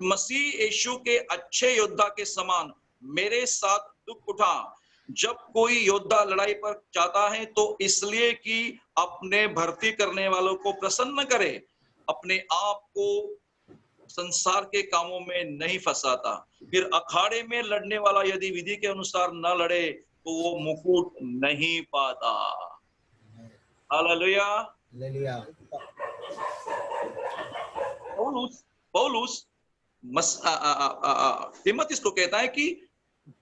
मसीह यीशु के अच्छे योद्धा के समान मेरे साथ दुख उठा। जब कोई योद्धा लड़ाई पर जाता है तो इसलिए कि अपने भर्ती करने वालों को प्रसन्न करे, अपने आप को संसार के कामों में नहीं फंसाता। फिर अखाड़े में लड़ने वाला यदि विधि के अनुसार न लड़े तो वो मुकुट नहीं पाता। हालेलुया। पौलुस तिमोथी को कहता है कि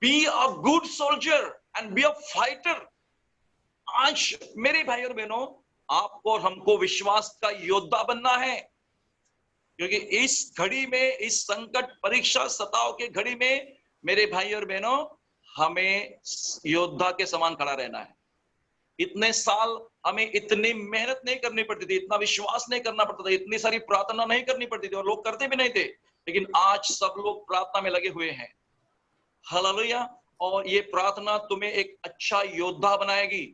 be a good soldier and be a fighter. आज मेरे भाई और बहनों, आपको और हमको विश्वास का योद्धा बनना है, क्योंकि इस घड़ी में, इस संकट, परीक्षा, सताव के घड़ी में मेरे भाई और बहनों हमें योद्धा के समान खड़ा रहना है। इतने साल हमें इतनी मेहनत नहीं करनी पड़ती थी, इतना विश्वास नहीं करना पड़ता था, इतनी सारी प्रार्थना नहीं करनी पड़ती थी और लोग करते भी नहीं थे, लेकिन आज सब लोग प्रार्थना में लगे हुए हैं। हालेलुया। और ये प्रार्थना तुम्हें एक अच्छा योद्धा बनाएगी,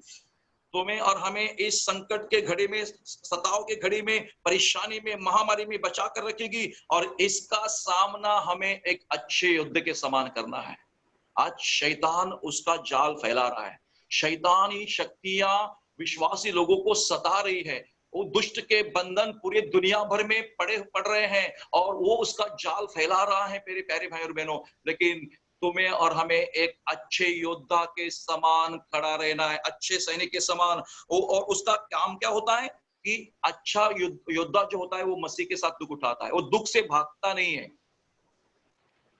तुम्हें और हमें इस संकट के घड़ी में, सताव के घड़ी में, परेशानी में, महामारी में बचा कर रखेगी और इसका सामना हमें एक अच्छे योद्धे के समान करना है। आज शैतान उसका जाल फैला रहा है, शैतानी शक्तियां विश्वासी लोगों को सता रही है, वो दुष्ट के बंधन पूरी दुनिया भर में पड़ रहे हैं और वो उसका जाल फैला रहा है मेरे प्यारे भाई और बहनों। लेकिन तुम्हें और हमें एक अच्छे योद्धा के समान खड़ा रहना है, अच्छे सैनिक के समान। और उसका काम क्या होता है कि अच्छा योद्धा जो होता है वो मसीह के साथ दुख उठाता है, वो दुख से भागता नहीं है।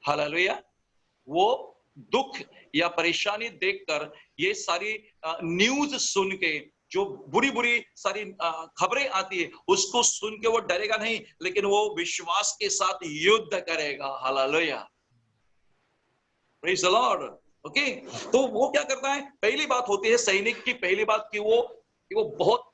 हालेलुया। वो दुख या परेशानी देखकर, ये सारी न्यूज सुन के, जो बुरी बुरी सारी खबरें आती है, उसको सुन के वो डरेगा नहीं, लेकिन वो विश्वास के साथ युद्ध करेगा। Hallelujah, praise the Lord. Okay, तो वो क्या करता है? पहली बात होती है सैनिक की, पहली बात कि वो बहुत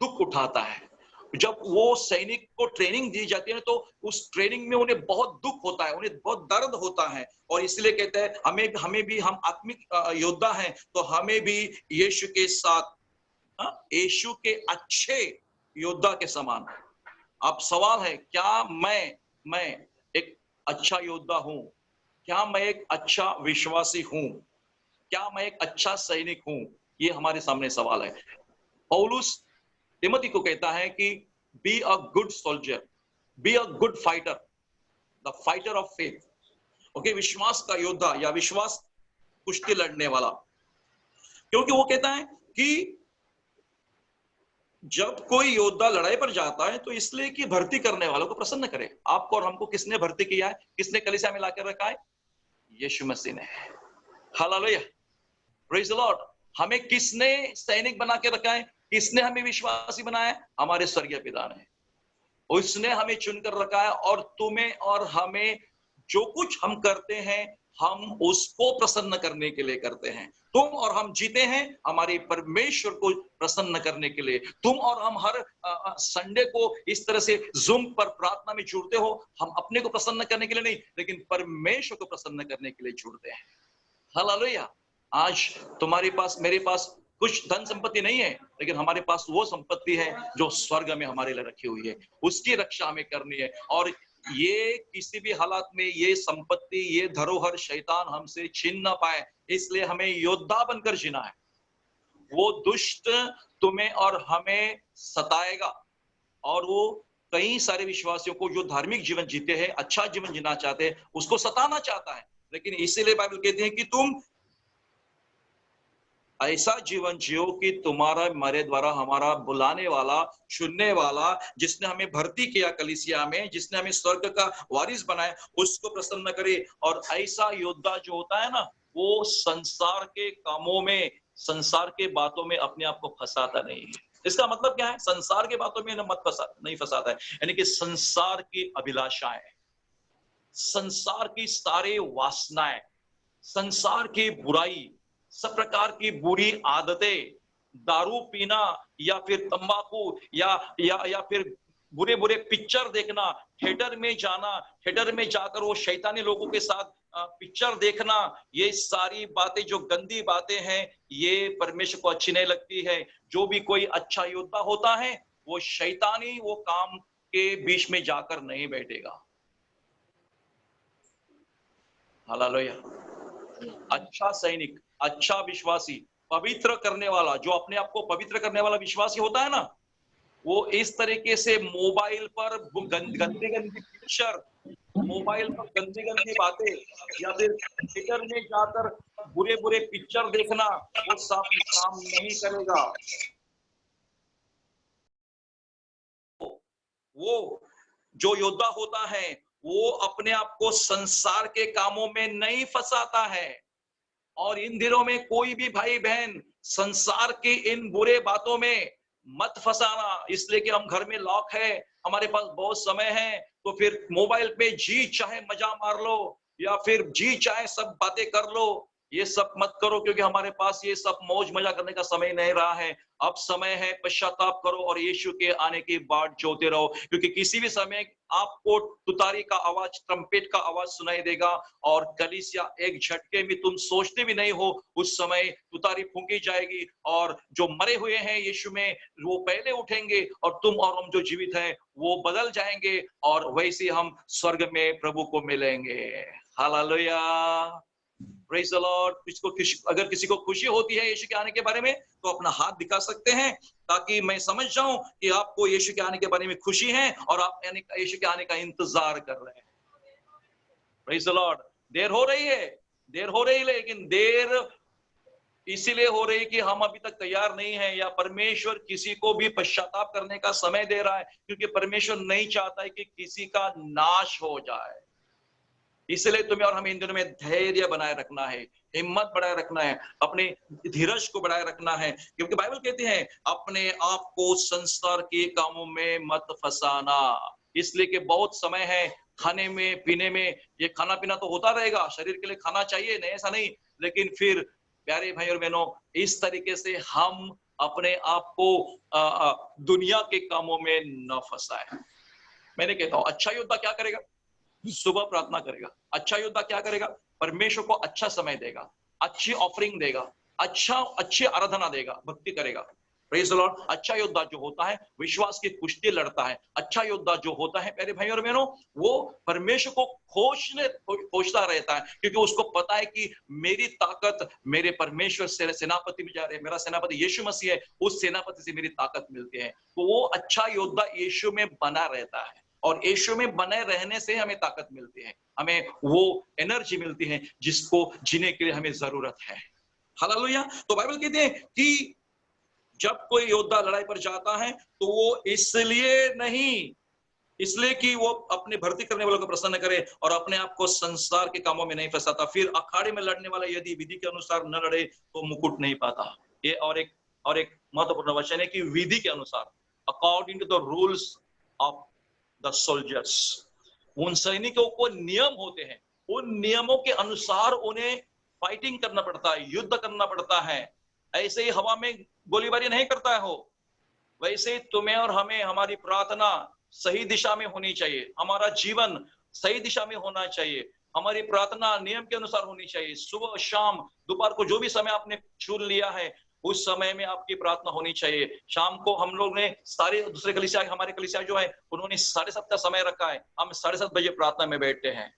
दुख उठाता है। जब वो सैनिक को ट्रेनिंग दी जाती है तो उस ट्रेनिंग में उन्हें बहुत दुख होता है, उन्हें बहुत दर्द होता है, और इसलिए कहते हैं हमें भी, हम आत्मिक योद्धा हैं तो हमें भी यीशु के साथ, यीशु के अच्छे योद्धा के समान। अब सवाल है, क्या मैं एक अच्छा योद्धा हूं? क्या मैं एक अच्छा विश्वासी हूं? क्या मैं एक अच्छा सैनिक हूं? ये हमारे सामने सवाल है। पौलुस तिमोथी को कहता है कि be a good soldier, be a good fighter, the fighter of faith. Okay, विश्वास का योद्धा या विश्वास कुश्ती लड़ने वाला। क्योंकि वो कहता है कि जब कोई योद्धा लड़ाई पर जाता है तो इसलिए कि भर्ती करने वालों को प्रसन्न करे। आपको और हमको किसने भर्ती किया है? किसने कलीसिया में लाकर रखा है? यीशु मसीह ने। Hallelujah, praise the Lord. हमें किसने सैनिक बना के रखा है? किसने हमें विश्वासी बनाया है? हमारे स्वर्गीय पिता ने। उसने हमें चुनकर रखा है, और तुम्हें और हमें जो कुछ हम करते हैं हम उसको प्रसन्न करने के लिए करते हैं। तुम और हम जीते हैं हमारे परमेश्वर को प्रसन्न करने के लिए। तुम और हम हर संडे को इस तरह से जूम पर प्रार्थना में जुड़ते हो, हम अपने को प्रसन्न करने के लिए नहीं, लेकिन परमेश्वर को प्रसन्न करने के लिए जुड़ते हैं। हालेलुया। आज तुम्हारे पास, मेरे पास कुछ धन संपत्ति नहीं है, लेकिन हमारे पास वो संपत्ति है जो स्वर्ग में हमारे लिए रखी हुई है, उसकी रक्षा हमें करनी है। और ये किसी भी हालात में ये संपत्ति, ये धरोहर शैतान हमसे छीन ना पाए, इसलिए हमें योद्धा बनकर जीना है। वो दुष्ट तुम्हें और हमें सताएगा और वो कई सारे विश्वासियों को जो धार्मिक जीवन जीते हैं, अच्छा जीवन जीना चाहते हैं, उसको सताना चाहता है। लेकिन इसीलिए बाइबल कहती है कि तुम ऐसा जीवन जियो कि तुम्हारा हमारे द्वारा हमारा बुलाने वाला, चुनने वाला, जिसने हमें भर्ती किया कलीसिया में, जिसने हमें स्वर्ग का वारिस बनाया, उसको प्रसन्न करे। और ऐसा योद्धा जो होता है ना, वो संसार के कामों में, संसार के बातों में अपने आप को फंसाता नहीं है। इसका मतलब क्या है? संसार के बातों में नहीं फंसाता है, यानी कि संसार की अभिलाषाएं, संसार की सारे वासनाएं, संसार की बुराई, सब प्रकार की बुरी आदतें, दारू पीना या फिर तंबाकू या फिर बुरे बुरे पिक्चर देखना, थिएटर में जाना, थिएटर में जाकर वो शैतानी लोगों के साथ पिक्चर देखना, ये सारी बातें जो गंदी बातें हैं, ये परमेश्वर को अच्छी नहीं लगती है। जो भी कोई अच्छा योद्धा होता है, वो शैतानी वो काम के बीच में जाकर नहीं बैठेगा। हालेलुया। अच्छा सैनिक, अच्छा विश्वासी, पवित्र करने वाला, जो अपने आप को पवित्र करने वाला विश्वासी होता है ना, वो इस तरीके से मोबाइल पर गंदी गंदी पिक्चर, मोबाइल पर गंदी गंदी बातें या फिर थिएटर में जाकर बुरे बुरे पिक्चर देखना, वो सब काम नहीं करेगा। वो जो योद्धा होता है, वो अपने आप को संसार के कामों में नहीं फंसाता है। और इन दिनों में कोई भी भाई बहन संसार की इन बुरे बातों में मत फंसाना, इसलिए कि हम घर में लॉक है, हमारे पास बहुत समय है, तो फिर मोबाइल पे जी चाहे मजा मार लो या फिर जी चाहे सब बातें कर लो। ये सब मत करो, क्योंकि हमारे पास ये सब मौज मजा करने का समय नहीं रहा है। अब समय है पश्चाताप करो और यीशु के आने की बाट जोते रहो, क्योंकि किसी भी समय आपको तुतारी का आवाज, ट्रम्पेट का आवाज सुनाई देगा और कलीसिया एक झटके में, तुम सोचते भी नहीं हो, उस समय तुतारी फूंकी जाएगी और जो मरे हुए हैं यीशु में, वो पहले उठेंगे और तुम और हम जो जीवित हैं वो बदल जाएंगे और वैसे हम स्वर्ग में प्रभु को मिलेंगे। Hallelujah, praise the Lord. अगर किसी को खुशी होती है यीशु के आने के बारे में, तो अपना हाथ दिखा सकते हैं, ताकि मैं समझ जाऊं कि आपको यीशु के आने के बारे में खुशी है और आप यीशु के आने का इंतजार कर रहे हैं। Praise the Lord. देर हो रही है, लेकिन देर इसीलिए हो रही कि हम अभी तक तैयार नहीं है, या परमेश्वर किसी को भी पश्चाताप करने का समय दे रहा है, क्योंकि परमेश्वर नहीं चाहता है कि किसी का नाश हो जाए। इसलिए तुम्हें और हमें इन दिनों में धैर्य बनाए रखना है, हिम्मत बढ़ाए रखना है, अपने धीरज को बढ़ाए रखना है, क्योंकि बाइबल कहती है अपने आप को संसार के कामों में मत फंसाना। इसलिए कि बहुत समय है खाने में पीने में, ये खाना पीना तो होता रहेगा, शरीर के लिए खाना चाहिए, नहीं ऐसा नहीं, लेकिन फिर प्यारे भाई और बहनों, इस तरीके से हम अपने आप को दुनिया के कामों में न फंसाए। मैंने कहता हूं, अच्छा योद्धा क्या करेगा? सुबह प्रार्थना करेगा। अच्छा योद्धा क्या करेगा? परमेश्वर को अच्छा समय देगा, अच्छी ऑफरिंग देगा, अच्छी आराधना देगा, भक्ति करेगा। Praise the Lord. अच्छा योद्धा जो होता है विश्वास की कुश्ती लड़ता है। अच्छा योद्धा जो होता है प्यारे भाई और बहनों, वो परमेश्वर को खोजता रहता है, क्योंकि उसको पता है कि मेरी ताकत मेरे परमेश्वर से सेनापति में जा रहे हैं, मेरा सेनापति यीशु मसीह है, उस सेनापति से मेरी ताकत मिलती है। तो वो अच्छा योद्धा यीशु में बना रहता है, और यीशु में बने रहने से हमें ताकत मिलती है, हमें वो एनर्जी मिलती है जिसको जीने के लिए हमें जरूरत है। हालेलुया। तो बाइबल कहती है कि जब कोई योद्धा लड़ाई पर जाता है तो वो इसलिए कि वो अपने भर्ती करने वालों को प्रसन्न करे और अपने आप को संसार के कामों में नहीं फंसाता। फिर अखाड़े में लड़ने वाला यदि विधि के अनुसार न लड़े तो मुकुट नहीं पाता। ये और एक महत्वपूर्ण वचन है कि विधि के अनुसार, according to the rules of the soldiers. उन सैनिकों को नियम होते हैं, उन नियमों के अनुसार उन्हें फाइटिंग करना पड़ता है, युद्ध करना पड़ता है। ऐसे ही हवा में गोलीबारी नहीं करता है हो, वैसे ही तुम्हें और हमें हमारी प्रार्थना सही दिशा में होनी चाहिए, हमारा जीवन सही दिशा में होना चाहिए, हमारी प्रार्थना नियम के अनुसार होनी चाहिए। सुबह शाम दोपहर को जो भी समय आपने चुन लिया है उस समय में आपकी प्रार्थना होनी चाहिए। शाम को हम लोग ने सारे दूसरे कलीसिया, हमारे कलीसिया जो है उन्होंने 7:30 का समय रखा है, हम 7:30 बजे प्रार्थना में बैठते हैं।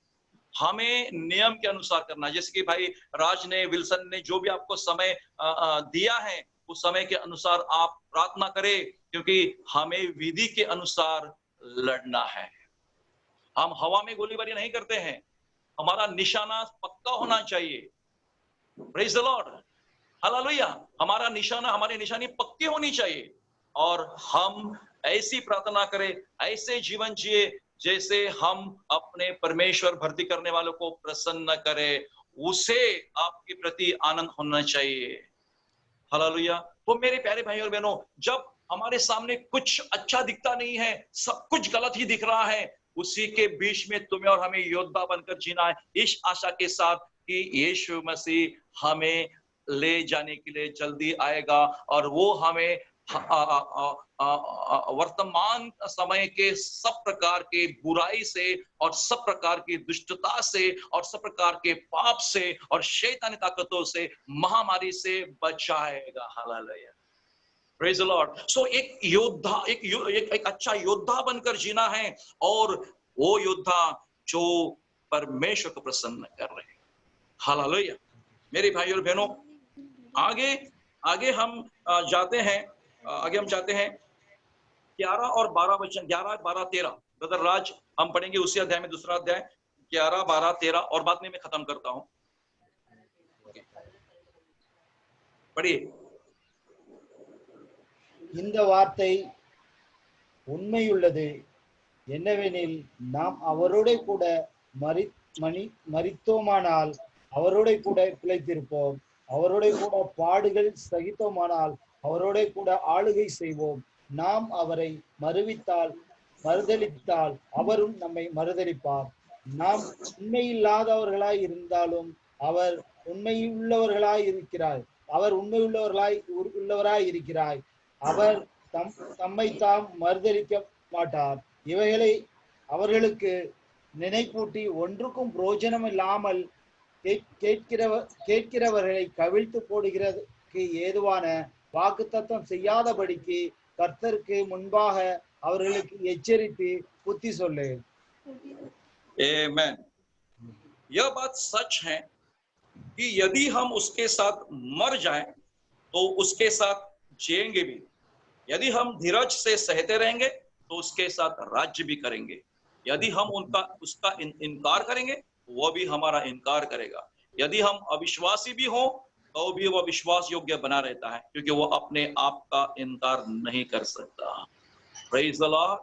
हमें नियम के अनुसार करना, जैसे कि भाई राज ने, विल्सन ने जो भी आपको समय दिया है उस समय के अनुसार आप प्रार्थना करें, क्योंकि हमें विधि के अनुसार लड़ना है। हम हवा में गोलीबारी नहीं करते हैं, हमारा निशाना पक्का होना चाहिए। Praise the Lord, hallelujah. हमारा निशाना, हमारी निशानी पक्की होनी चाहिए और हम ऐसी प्रार्थना करें, ऐसे जीवन जिए जैसे हम अपने परमेश्वर भर्ती करने वालों को प्रसन्न करें। उसे आपके प्रति आनंद होना चाहिए। हालेलुया। तो मेरे प्यारे भाई और बहनों, जब हमारे सामने कुछ अच्छा दिखता नहीं है, सब कुछ गलत ही दिख रहा है, उसी के बीच में तुम्हें और हमें योद्धा बनकर जीना है, इस आशा के साथ कि यीशु मसीह हमें ले जाने के लिए जल्दी आएगा और वो हमें वर्तमान समय के सब प्रकार के बुराई से और सब प्रकार की दुष्टता से और सब प्रकार के पाप से और शैतानी ताकतों से, महामारी से बचाएगा। Hallelujah, praise the Lord. So एक योद्धा, एक अच्छा योद्धा बनकर जीना है और वो योद्धा जो परमेश्वर को प्रसन्न कर रहे हैं। हालेलुया। मेरे भाई और बहनों, आगे हम जाते हैं, आगे हम जाते हैं 11 और 12 वचन, 11, 12, 13। ब्रदर राज, हम पढ़ेंगे उसी अध्याय में, दूसरा अध्याय 11, 12, 13 और बाद में मैं खत्म करता हूं। पढ़िए। இந்த வார்த்தை உண்மையுள்ளது என்னவெனில், நாம் அவரோட கூட மரித்தோமானால் அவரோட கூட பிழைத்திருப்போம், அவரோட கூட பாடுகள் சகித்தோமானால் அவரோட கூட ஆளுகை செய்வோம். நாம் அவரை மறுதலித்தால் அவரும் நம்மை மறுதலிப்பார். நாம் உண்மையில்லாதவர்களாய் இருந்தாலும் அவர் உண்மையுள்ளவராய் இருக்கிறார். அவர் தம்மை தாம் மறுதலிக்க மாட்டார். இவைகளை அவர்களுக்கு நினைப்பூட்டி ஒன்றுக்கும் பிரயோஜனம் இல்லாமல் கேட்கிறவர்களை கவிழ்த்து போடுகிறதுக்கு ஏதுவான வாக்குத்தத்தம் செய்யாதபடிக்கு கர்த்தருக்கு முன்பாக அவர்களுக்கு எச்சரித்து புத்தி சொல்லு। आमेन। यह बात सच है कि यदि हम उसके साथ मर जाएं तो उसके साथ जिएंगे भी। यदि हम धीरज से सहते रहेंगे तो उसके साथ राज्य भी करेंगे। यदि हम उसका इनकार करेंगे वो भी हमारा इनकार करेगा। यदि हम अविश्वासी भी हो तो भी वह विश्वास योग्य बना रहता है, क्योंकि वो अपने आप का इनकार नहीं कर सकता। Praise the Lord.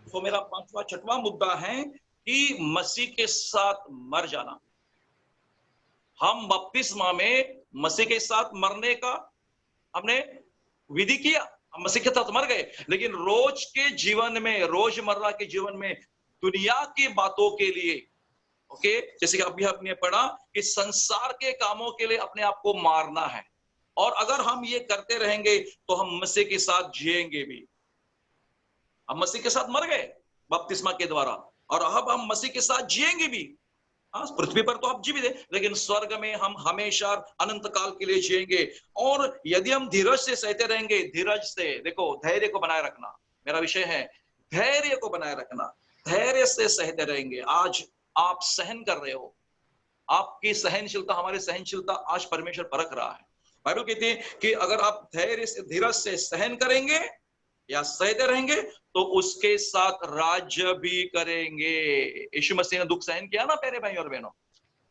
तो मेरा 5वां 6वां मुद्दा है कि मसीह के साथ मर जाना। हम बपतिस्मा में मसीह के साथ मरने का हमने विधि किया, हम मसीह के साथ मर गए, लेकिन रोज के जीवन में, रोजमर्रा के जीवन में दुनिया की बातों के लिए, ओके, जैसे कि अभी आपने पढ़ा कि संसार के कामों के लिए अपने आप को मारना है। और अगर हम ये करते रहेंगे तो हम मसीह के साथ जिएंगे भी। हम मसीह के साथ मर गए बपतिस्मा के द्वारा और अब हम मसीह के साथ जिएंगे भी। पृथ्वी पर तो आप जीवित है, लेकिन स्वर्ग में हम हमेशा अनंत काल के लिए जिएंगे। और यदि हम धीरज से सहते रहेंगे, धीरज से, देखो, धैर्य को बनाए रखना मेरा विषय है, धैर्य को बनाए रखना, धैर्य से सहते रहेंगे। आज आप सहन कर रहे हो, आपकी सहनशीलता, हमारी सहनशीलता आज परमेश्वर परख रहा है। बाइबल कहती है कि अगर आप धैर्य से, धीरज से सहन करेंगे या सहते रहेंगे तो उसके साथ राज्य भी करेंगे। यीशु मसीह ने दुख सहन किया ना प्यारे भाई और बहनों।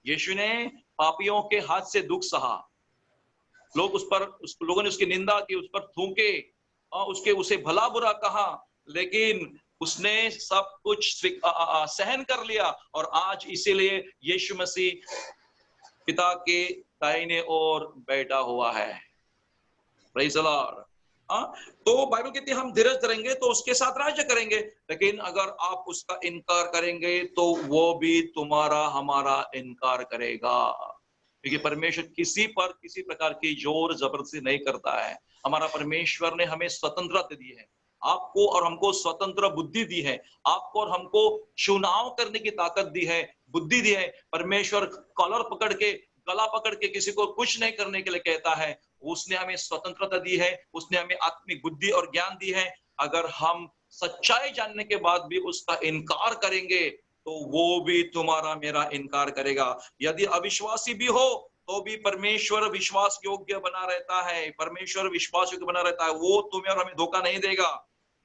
यीशु ने पापियों के हाथ से दुख सहा, लोगों ने उसकी निंदा की, उस पर थूके, उसे भला बुरा कहा, लेकिन उसने सब कुछ सहन कर लिया और आज इसीलिए यीशु मसीह पिता के दाहिने ओर बैठा हुआ है। Praise the Lord. तो बाइबल कहती है हम धीरज धरेंगे तो उसके साथ राज्य करेंगे, लेकिन अगर आप उसका इनकार करेंगे तो वो भी तुम्हारा, हमारा इनकार करेगा। क्योंकि परमेश्वर किसी पर किसी प्रकार की जोर जबरदस्ती नहीं करता है। हमारा परमेश्वर ने हमें स्वतंत्रता दी है, आपको और हमको स्वतंत्र बुद्धि दी है, आपको और हमको चुनाव करने की ताकत दी है, बुद्धि दी है। परमेश्वर कॉलर पकड़ के, गला पकड़ के किसी को कुछ नहीं करने के लिए कहता है। उसने हमें स्वतंत्रता दी है, उसने हमें आत्मिक बुद्धि और ज्ञान दी है। अगर हम सच्चाई जानने के बाद भी उसका इनकार करेंगे तो वो भी तुम्हारा मेरा इनकार करेगा। यदि अविश्वासी भी हो तो भी परमेश्वर विश्वास योग्य बना रहता है, परमेश्वर विश्वास योग्य बना रहता है। वो तुम्हें और हमें धोखा नहीं देगा।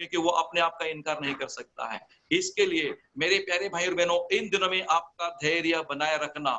क्योंकि वो अपने आप का इनकार नहीं कर सकता है। इसके लिए मेरे प्यारे भाई और बहनों, इन दिनों में आपका धैर्य बनाए रखना,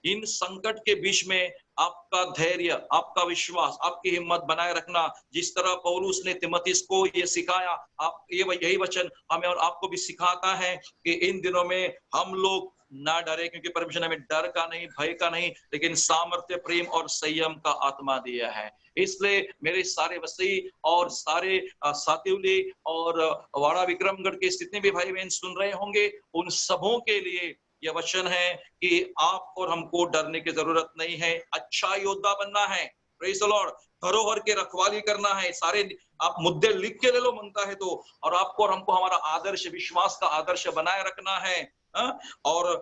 इन संकट के बीच में आपका धैर्य, आपका विश्वास, आपकी हिम्मत बनाए रखना। जिस तरह पौलुस ने तिमोथी को ये सिखाया, आप यही वचन हमें और आपको भी सिखाता है कि इन दिनों में हम लोग ना डरे, क्योंकि परमेश्वर ने हमें डर का नहीं, भय का नहीं, लेकिन सामर्थ्य, प्रेम और संयम का आत्मा दिया है। इसलिए मेरे सारे वसी और सारे सातिवली और वाड़ा विक्रमगढ़ के जितने भी भाई बहन सुन रहे होंगे, उन सबों के लिए यह वचन है कि आप और हमको डरने की जरूरत नहीं है। अच्छा योद्धा बनना है, प्रेज़ द लॉर्ड, धरोहर के रखवाली करना है। सारे आप मुद्दे लिख के ले लो मनता है तो, और आपको और हमको हमारा आदर्श, विश्वास का आदर्श बनाए रखना है। और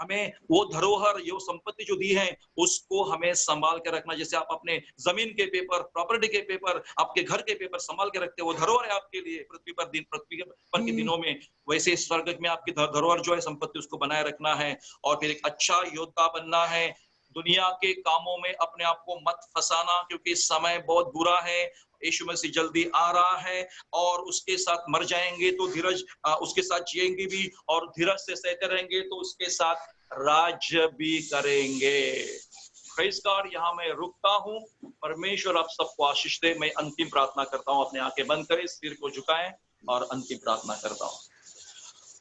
हमें वो धरोहर, ये संपत्ति जो दी है, उसको हमें संभाल के रखना। जैसे आप अपने जमीन के पेपर, प्रॉपर्टी के पेपर, आपके घर के पेपर संभाल के रखते हो, वो धरोहर है आपके लिए पृथ्वी पर के दिनों में, वैसे स्वर्ग में आपकी धरोहर जो है, संपत्ति, उसको बनाए रखना है। और फिर एक अच्छा योद्धा बनना है। दुनिया के कामों में अपने आप को मत फंसाना, क्योंकि समय बहुत बुरा है। यीशु मसीह जल्दी आ रहा है और उसके साथ मर जाएंगे तो धीरज, उसके साथ जिएंगे भी और धीरज से सहते रहेंगे तो उसके साथ राज्य भी करेंगे। Praise God. यहाँ मैं रुकता हूँ। परमेश्वर आप सबको आशीष दे। मैं अंतिम प्रार्थना करता हूँ। अपने आंखें बंद करें, सिर को झुकाएं और अंतिम प्रार्थना करता हूँ।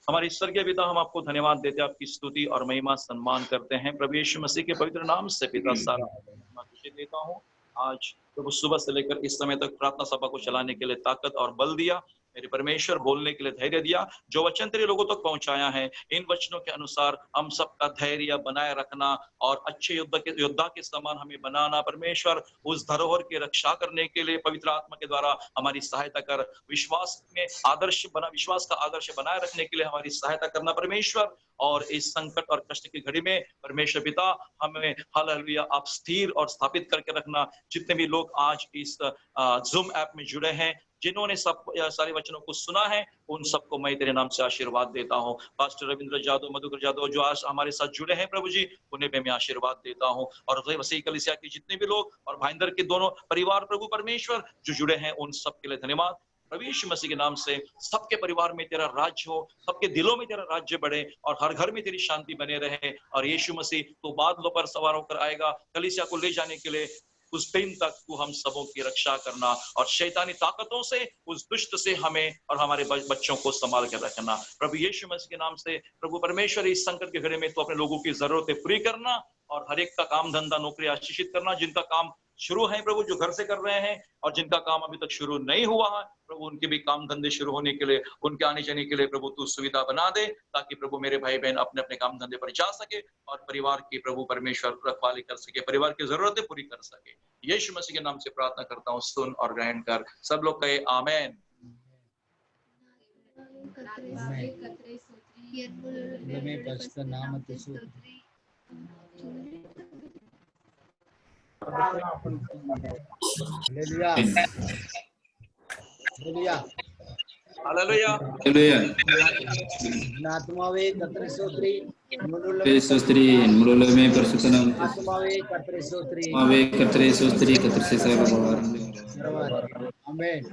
हमारे स्वर्गीय पिता, हम आपको धन्यवाद देते हैं, आपकी स्तुति और महिमा सम्मान करते हैं। प्रभु यीशु मसीह के पवित्र नाम से पिता, सारा मैं तुझे देता हूँ। आज प्रभु सुबह से लेकर इस समय तक प्रार्थना सभा को चलाने के लिए ताकत और बल दिया, मेरे परमेश्वर, बोलने के लिए धैर्य दिया। जो वचन तेरे लोगों तक पहुंचाया है, इन वचनों के अनुसार हम सबका धैर्य बनाए रखना और अच्छे योद्धा के समान हमें बनाना। परमेश्वर, उस धरोहर की रक्षा करने के लिए पवित्र आत्मा के द्वारा हमारी सहायता कर। विश्वास में आदर्श बना, विश्वास का आदर्श बनाए रखने के लिए हमारी सहायता करना परमेश्वर। और इस संकट और कष्ट की घड़ी में परमेश्वर पिता, हमें हालेलुया आप स्थिर और स्थापित करके रखना। जितने भी लोग आज इस जूम ऐप में जुड़े हैं, जिन्होंने सब सारे वचनों को सुना है, उन सबको मैं तेरे नाम से आशीर्वाद देता हूँ। पास्टर रविंद्र जादव, मधुकर जादव जो आज हमारे साथ जुड़े हैं प्रभु जी, उन्हें मैं आशीर्वाद देता हूँ। और वसीह कलीसिया के जितने भी लोग और भाईंदर के दोनों परिवार प्रभु परमेश्वर जो जुड़े हैं, उन सबके लिए धन्यवाद। प्रभु यीशु मसीह के नाम से सबके परिवार में तेरा राज्य हो, सबके दिलों में तेरा राज्य बढ़े और हर घर में तेरी शांति बने रहे। और यीशु मसीह तो बादलों पर सवार होकर आएगा कलीसिया को ले जाने के लिए। उस दिन तक तू हम सबों की रक्षा करना और शैतानी ताकतों से, उस दुष्ट से हमें और हमारे बच्चों को संभाल कर रखना। प्रभु यीशु मसीह के नाम से प्रभु परमेश्वर, इस संकट के घड़ी में तो अपने लोगों की जरूरतें पूरी करना और हर एक का काम धंधा नौकरी आशीषित करना। जिनका काम शुरू है प्रभु, जो घर से कर रहे हैं, और जिनका काम अभी तक शुरू नहीं हुआ है प्रभु, उनके भी काम धंधे शुरू होने के लिए, उनके आने जाने के लिए प्रभु तू सुविधा बना दे, ताकि प्रभु मेरे भाई बहन अपने अपने काम धंधे पर जा सके और परिवार की प्रभु परमेश्वर रखवाली कर सके, परिवार की जरूरतें पूरी कर सके। यीशु मसीह के नाम से प्रार्थना करता हूँ, सुन और ग्रहण कर। सब लोग कहे आमेन। Hallelujah, hallelujah, hallelujah. आत्मावे कत्र स्तोत्री, स्तोत्री मुरुल में परिशुद्ध नाम आत्मावे कत्र स्तोत्री, आत्मावे कत्र स्तोत्री कत्र से सर्वभार। आमेन।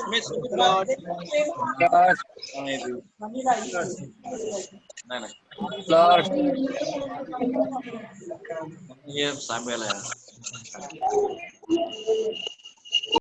Miss God. Lord. ये सामेल है।